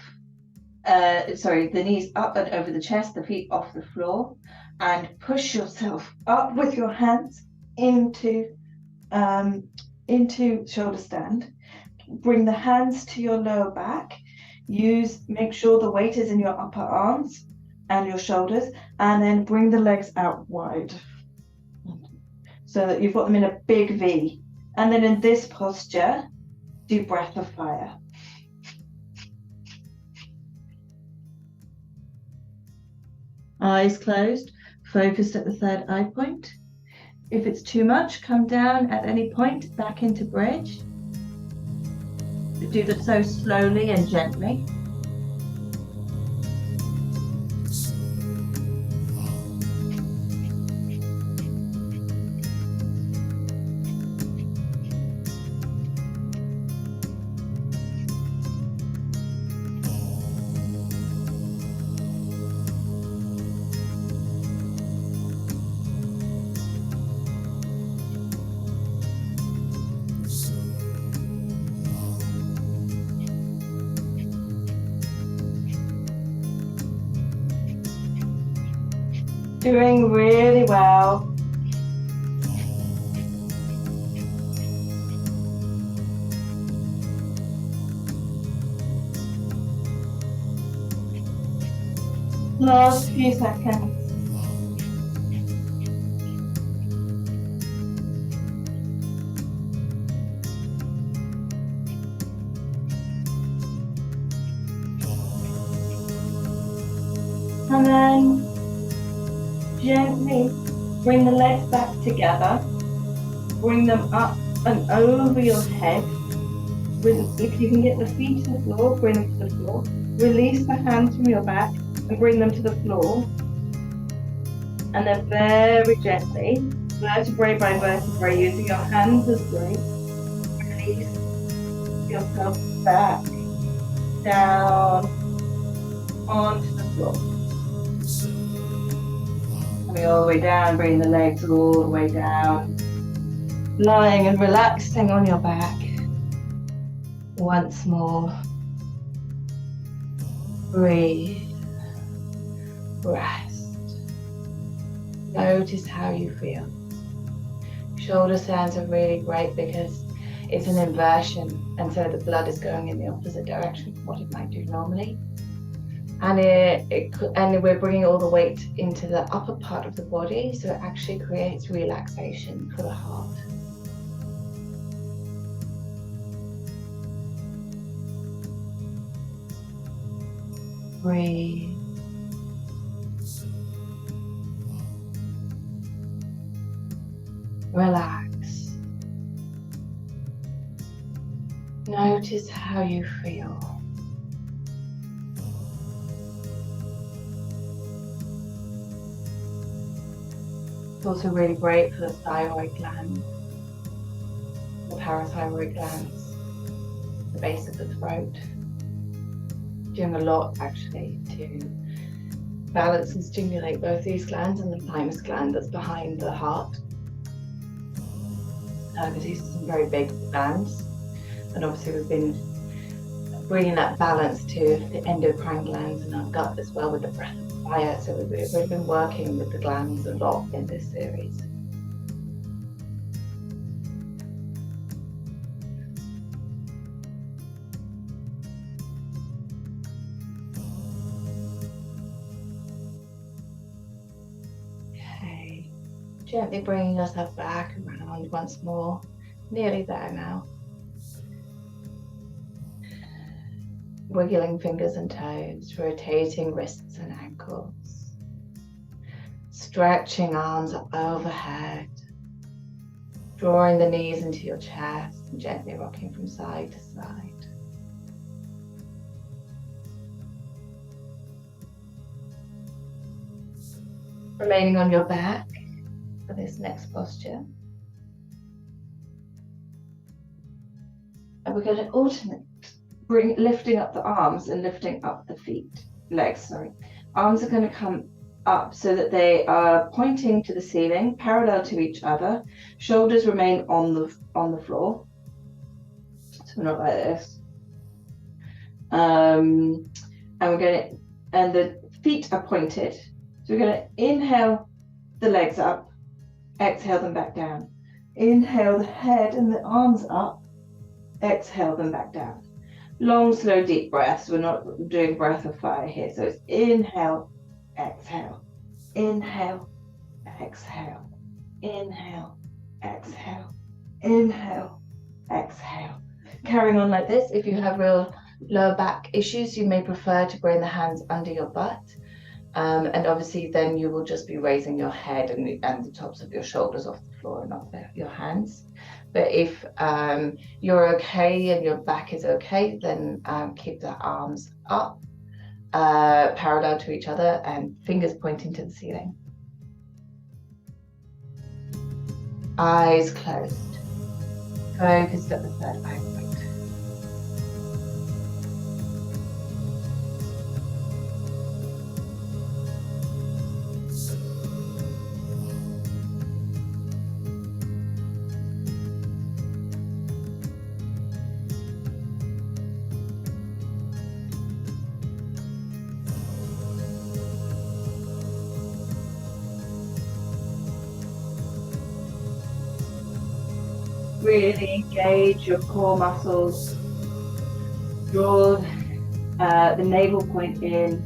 the knees up and over the chest, the feet off the floor, and push yourself up with your hands into shoulder stand. Bring the hands to your lower back. Make sure the weight is in your upper arms and your shoulders, and then bring the legs out wide so that you've got them in a big V. And then in this posture, do breath of fire. Eyes closed, focused at the third eye point. If it's too much, come down at any point back into bridge. Do that so slowly and gently. Doing really well. Last few seconds. And then gently bring the legs back together. Bring them up and over your head. If you can get the feet to the floor, bring them to the floor. Release the hands from your back and bring them to the floor. And then very gently, vertebrae by vertebrae, using your hands as weight, release yourself back, down, onto the floor. Coming all the way down, bring the legs all the way down. Lying and relaxing on your back. Once more. Breathe. Rest. Notice how you feel. Shoulder stands are really great because it's an inversion, and so the blood is going in the opposite direction from what it might do normally. And we're bringing all the weight into the upper part of the body, so it actually creates relaxation for the heart. Breathe. Relax. Notice how you feel. It's also really great for the thyroid gland, the parathyroid glands, the base of the throat. Doing a lot actually to balance and stimulate both these glands and the thymus gland that's behind the heart. because these are some very big glands. And obviously we've been bringing that balance to the endocrine glands in our gut as well with the breath of fire. So we've been working with the glands a lot in this series. Okay, gently bringing yourself back around once more. Nearly there now. Wiggling fingers and toes, rotating wrists and ankles. Stretching arms up overhead. Drawing the knees into your chest and gently rocking from side to side. Remaining on your back for this next posture. And we're going to alternate, lifting up the arms and lifting up the legs, sorry. Arms are going to come up so that they are pointing to the ceiling, parallel to each other. Shoulders remain on the floor. So we're not like this. And the feet are pointed. So we're going to inhale the legs up, exhale them back down. Inhale the head and the arms up, exhale them back down. Long, slow, deep breaths. We're not doing breath of fire here. So it's inhale, exhale, inhale, exhale, inhale, exhale, inhale, exhale. Carrying on like this. If you have real lower back issues, you may prefer to bring the hands under your butt. And obviously then you will just be raising your head and the tops of your shoulders off the floor and not your hands. But if you're okay and your back is okay, then keep the arms up, parallel to each other and fingers pointing to the ceiling. Eyes closed. Focused at the third eye point. Really engage your core muscles. Draw the navel point in.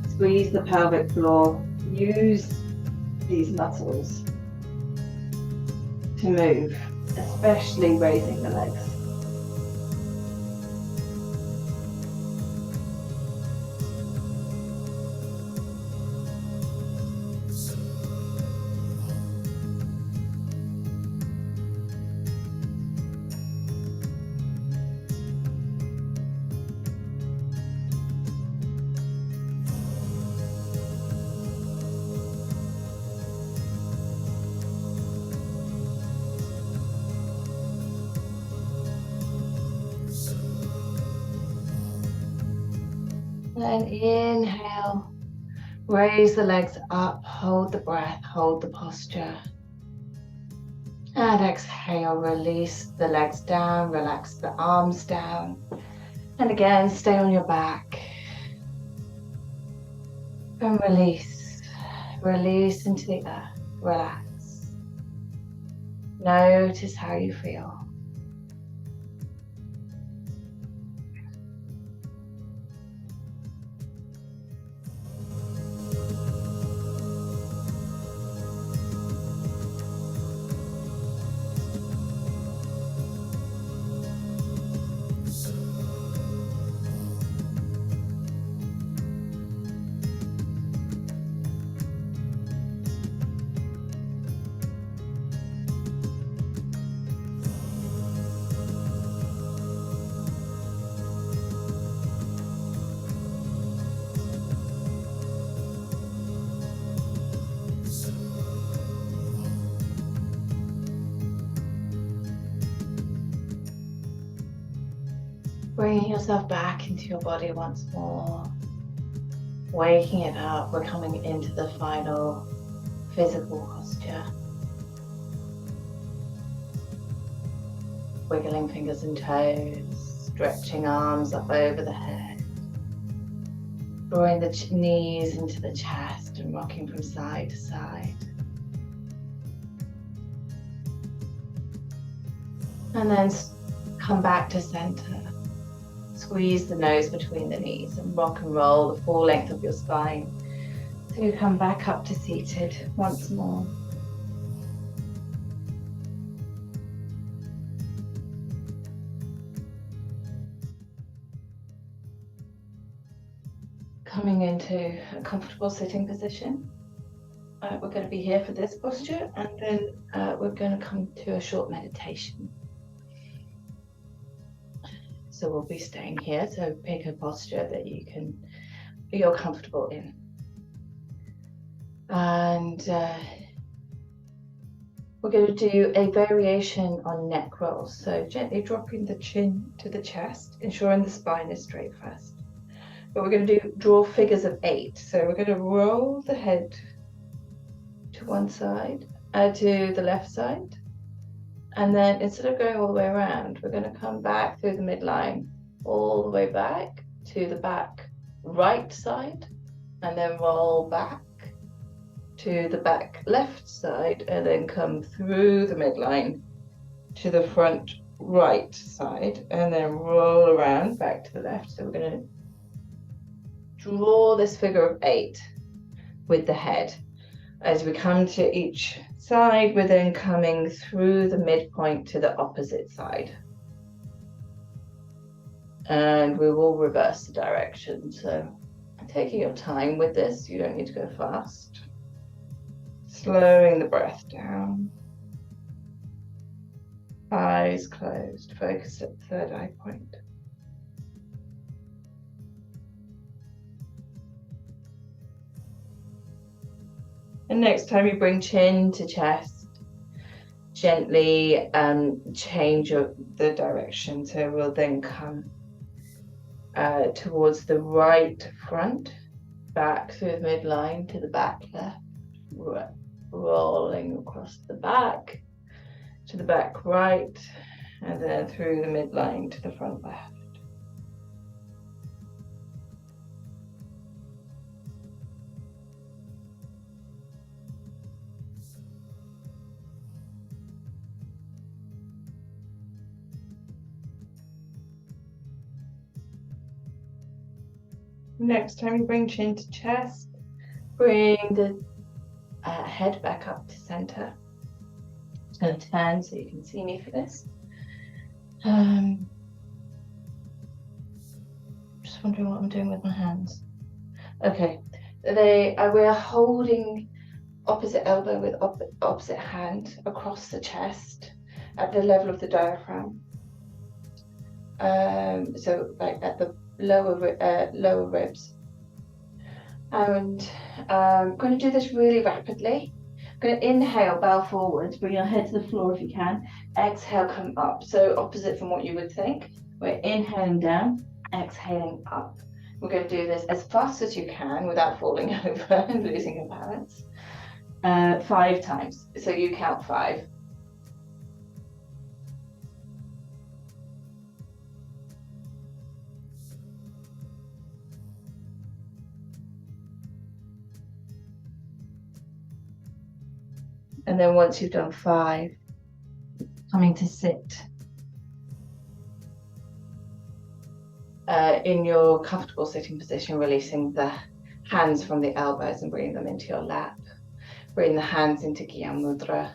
Squeeze the pelvic floor. Use these muscles to move, especially raising the legs. And inhale, raise the legs up, hold the breath, hold the posture. And exhale, release the legs down, relax the arms down. And again, stay on your back. And release, release into the earth, relax. Notice how you feel. Bringing yourself back into your body once more, waking it up. We're coming into the final physical posture. Wiggling fingers and toes, stretching arms up over the head, drawing the knees into the chest and rocking from side to side. And then come back to center. Squeeze the nose between the knees and rock and roll the full length of your spine. So you come back up to seated once more. Coming into a comfortable sitting position. We're going to be here for this posture, and then we're going to come to a short meditation. So we'll be staying here, so pick a posture that you're comfortable in. And we're going to do a variation on neck rolls. So gently dropping the chin to the chest, ensuring the spine is straight first. But we're going to draw figures of 8. So we're going to roll the head to one side, to the left side. And then instead of going all the way around, we're going to come back through the midline, all the way back to the back right side, and then roll back to the back left side, and then come through the midline to the front right side, and then roll around back to the left. So we're going to draw this figure of 8 with the head. As we come to each side, we're then coming through the midpoint to the opposite side. And we will reverse the direction. So taking your time with this, you don't need to go fast. Slowing the breath down. Eyes closed, focus at the third eye point. And next time you bring chin to chest, gently change the direction. So we'll then come towards the right front, back through the midline to the back left, rolling across the back to the back right, and then through the midline to the front left. Next time you bring chin to chest, bring the head back up to center. Just going to turn so you can see me for this. Just wondering what I'm doing with my hands. Okay, we're holding opposite elbow with opposite hand across the chest at the level of the diaphragm. So like at the lower ribs. And I'm going to do this really rapidly. I'm going to inhale, bow forwards, bring your head to the floor if you can. Exhale, come up. So opposite from what you would think. We're inhaling down, exhaling up. We're going to do this as fast as you can without falling over and losing your balance. 5 times. So you count 5. And then once you've done 5, coming to sit in your comfortable sitting position, releasing the hands from the elbows and bringing them into your lap. Bring the hands into Gyan Mudra,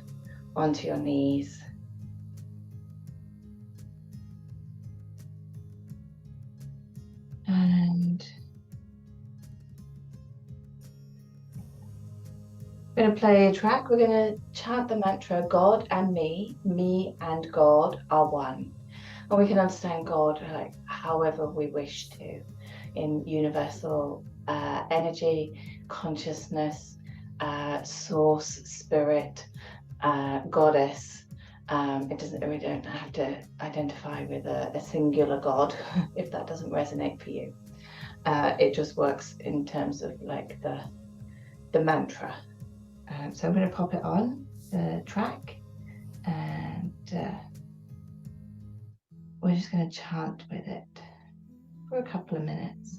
onto your knees. And we're going to play a track. We're going to chant the mantra, God and me and God are one. And we can understand God like however we wish to, in universal energy, consciousness, source, spirit, goddess. We don't have to identify with a singular God if that doesn't resonate for you. It just works in terms of like the mantra. So I'm going to pop it on the track, and we're just going to chant with it for a couple of minutes.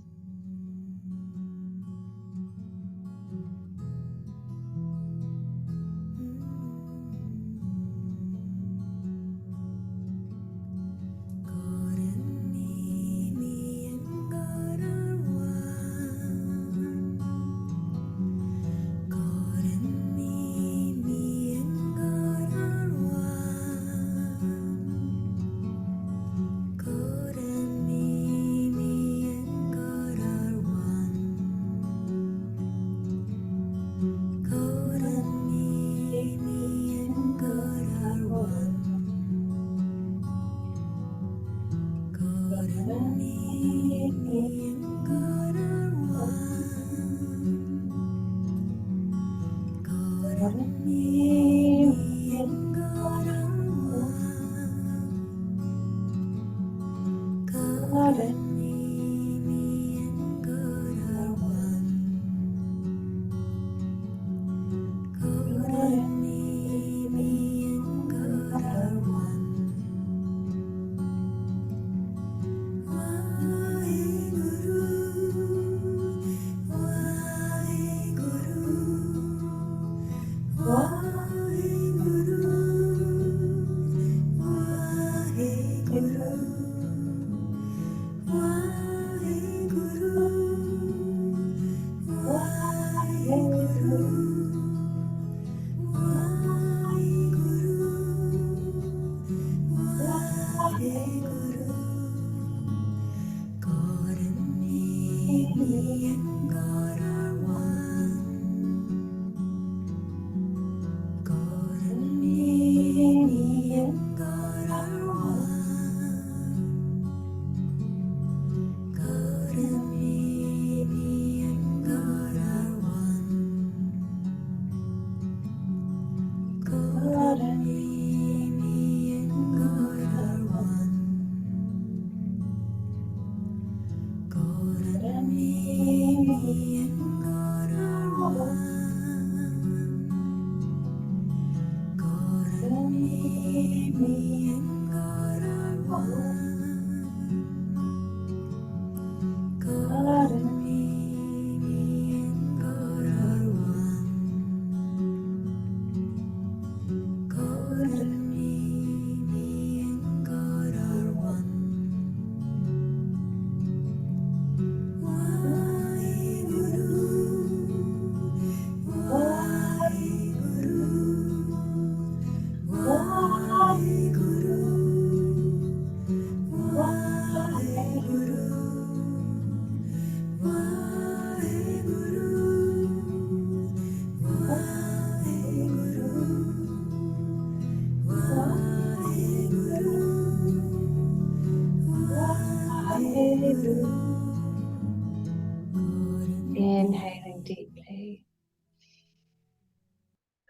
Inhaling deeply,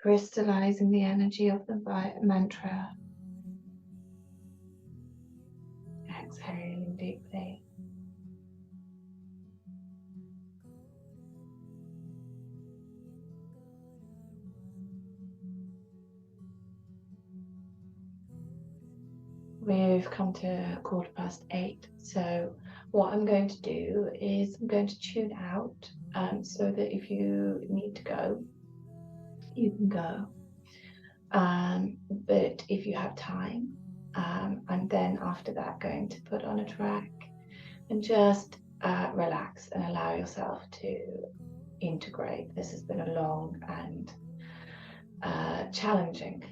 crystallizing the energy of the mantra. Exhaling deeply. We've come to 8:15, so what I'm going to do is I'm going to tune out so that if you need to go, you can go. But if you have time, I'm then after that going to put on a track and just relax and allow yourself to integrate. This has been a long and challenging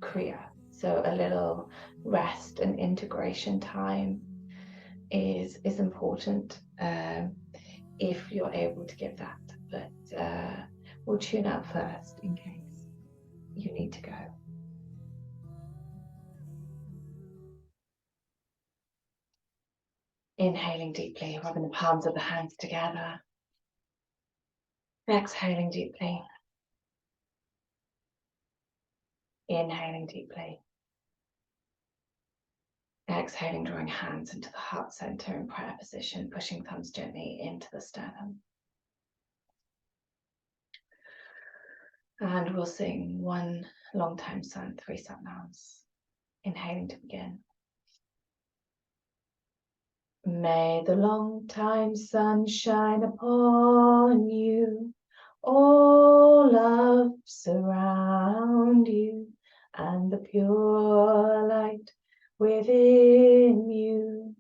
Kriya. So a little rest and integration time is important if you're able to give that. But we'll tune out first in case you need to go. Inhaling deeply, rubbing the palms of the hands together. Exhaling deeply. Inhaling deeply. Exhaling, drawing hands into the heart center in prayer position, pushing thumbs gently into the sternum. And we'll sing one long time sun, 3 Satnams. Inhaling to begin. May the long time sun shine upon you, all love surround you, and the pure light within you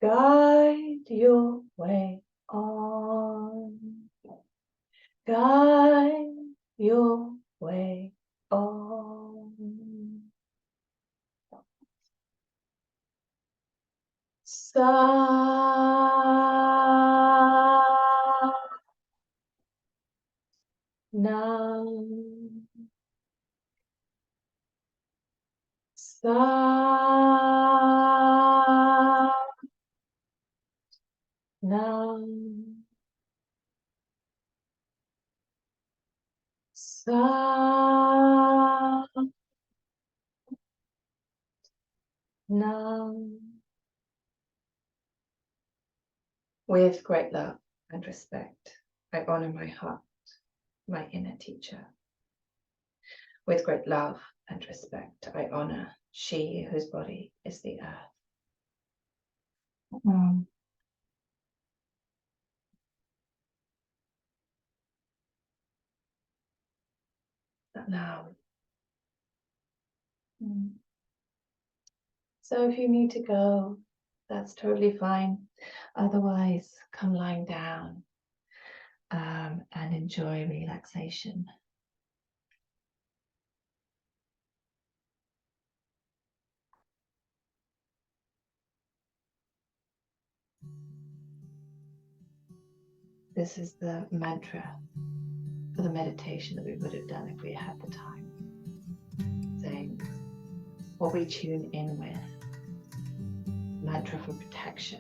guide your way on. Guide your way on. Now, now, now. With great love and respect, I honor my heart, my inner teacher. With great love and respect, I honor she whose body is the earth. Now. So if you need to go, that's totally fine. Otherwise, come lying down and enjoy relaxation. This is the mantra for the meditation that we would have done if we had the time. Saying what we tune in with. Mantra for protection.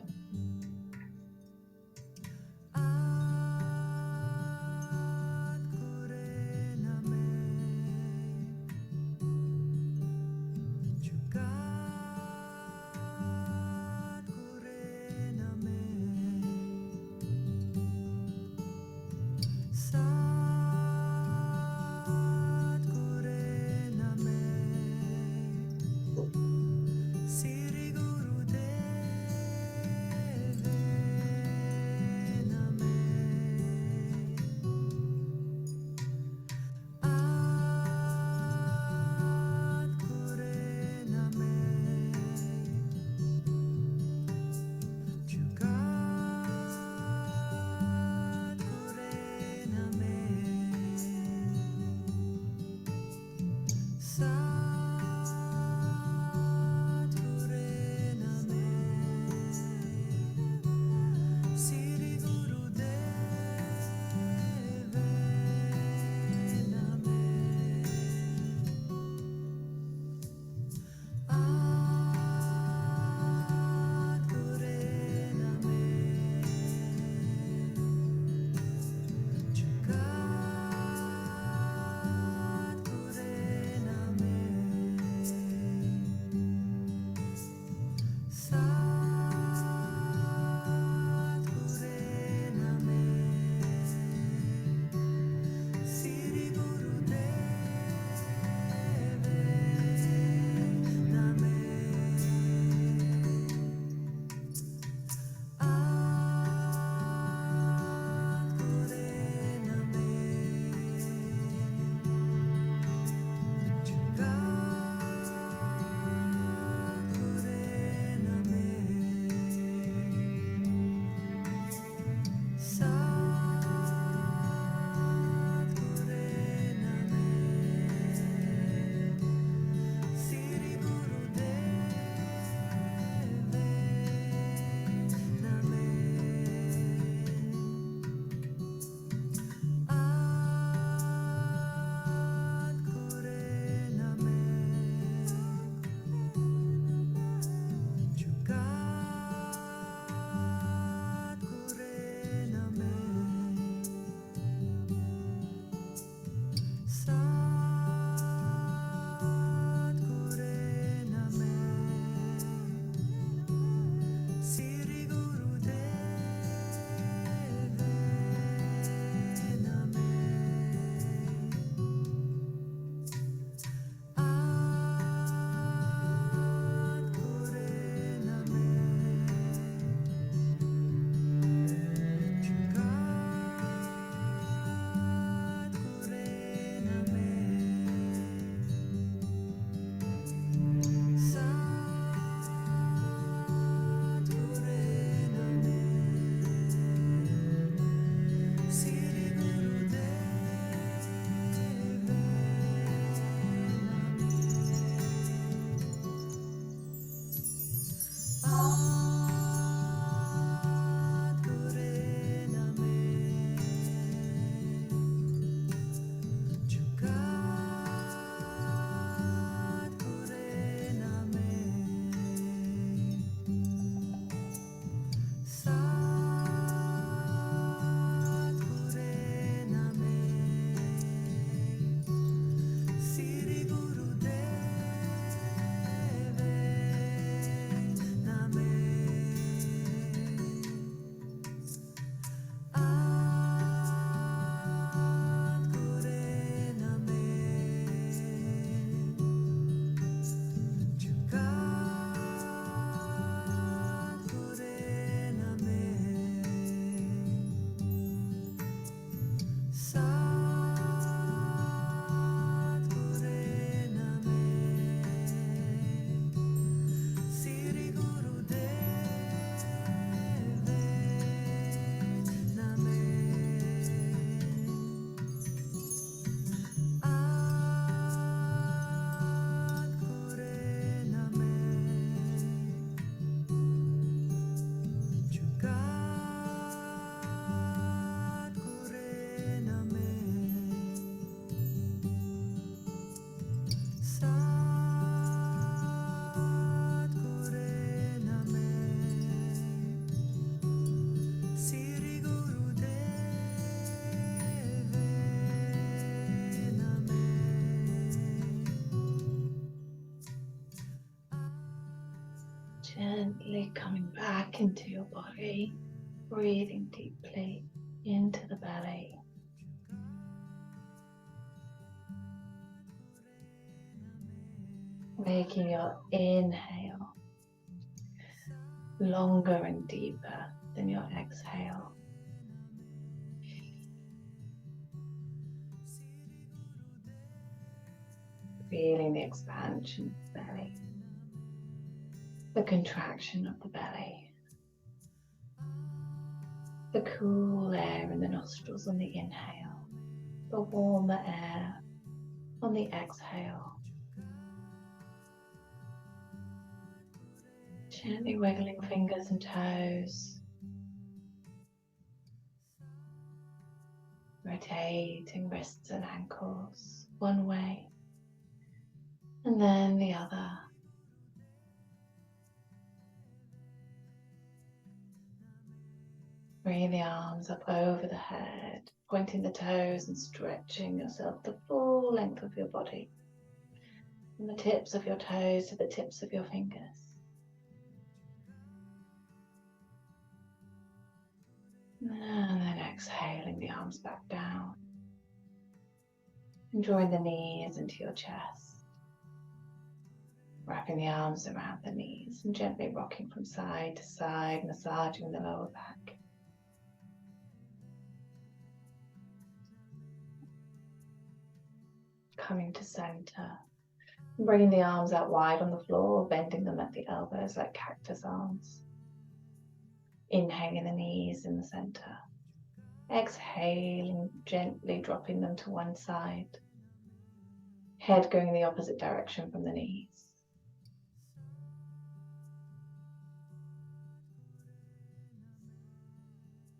Gently coming back into your body, breathing deeply into the belly. Making your inhale longer and deeper than your exhale. Feeling the expansion of the belly, the contraction of the belly, the cool air in the nostrils on the inhale, the warmer air on the exhale. Gently wiggling fingers and toes, rotating wrists and ankles one way and then the other. Bringing the arms up over the head, pointing the toes and stretching yourself the full length of your body. From the tips of your toes to the tips of your fingers. And then exhaling the arms back down. And drawing the knees into your chest. Wrapping the arms around the knees and gently rocking from side to side, massaging the lower back. Coming to center. Bringing the arms out wide on the floor, bending them at the elbows like cactus arms. Inhaling the knees in the center. Exhaling, gently dropping them to one side. Head going in the opposite direction from the knees.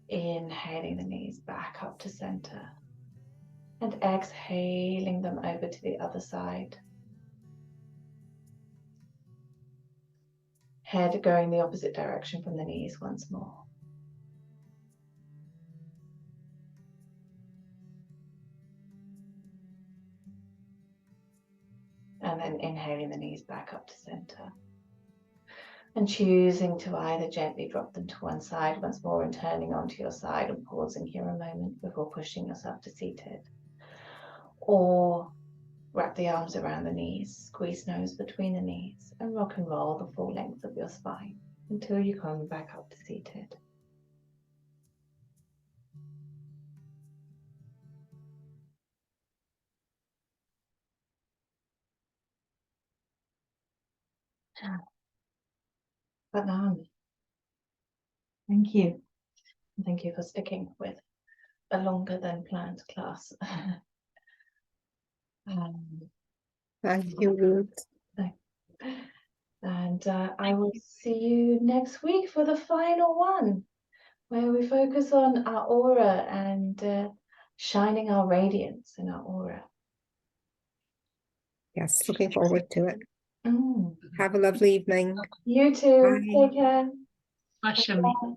Inhaling the knees back up to center. And exhaling them over to the other side. Head going the opposite direction from the knees once more. And then inhaling the knees back up to center. And choosing to either gently drop them to one side once more and turning onto your side and pausing here a moment before pushing yourself to seated. Or wrap the arms around the knees, squeeze nose between the knees and rock and roll the full length of your spine until you come back up to seated. Pranam. Thank you. Thank you for sticking with a longer than planned class. Thank you, Ruth. And I will see you next week for the final one, where we focus on our aura and shining our radiance in our aura. Yes, looking forward to it. Mm. Have a lovely evening. You too. Bye. Take care. Ashami. Bye.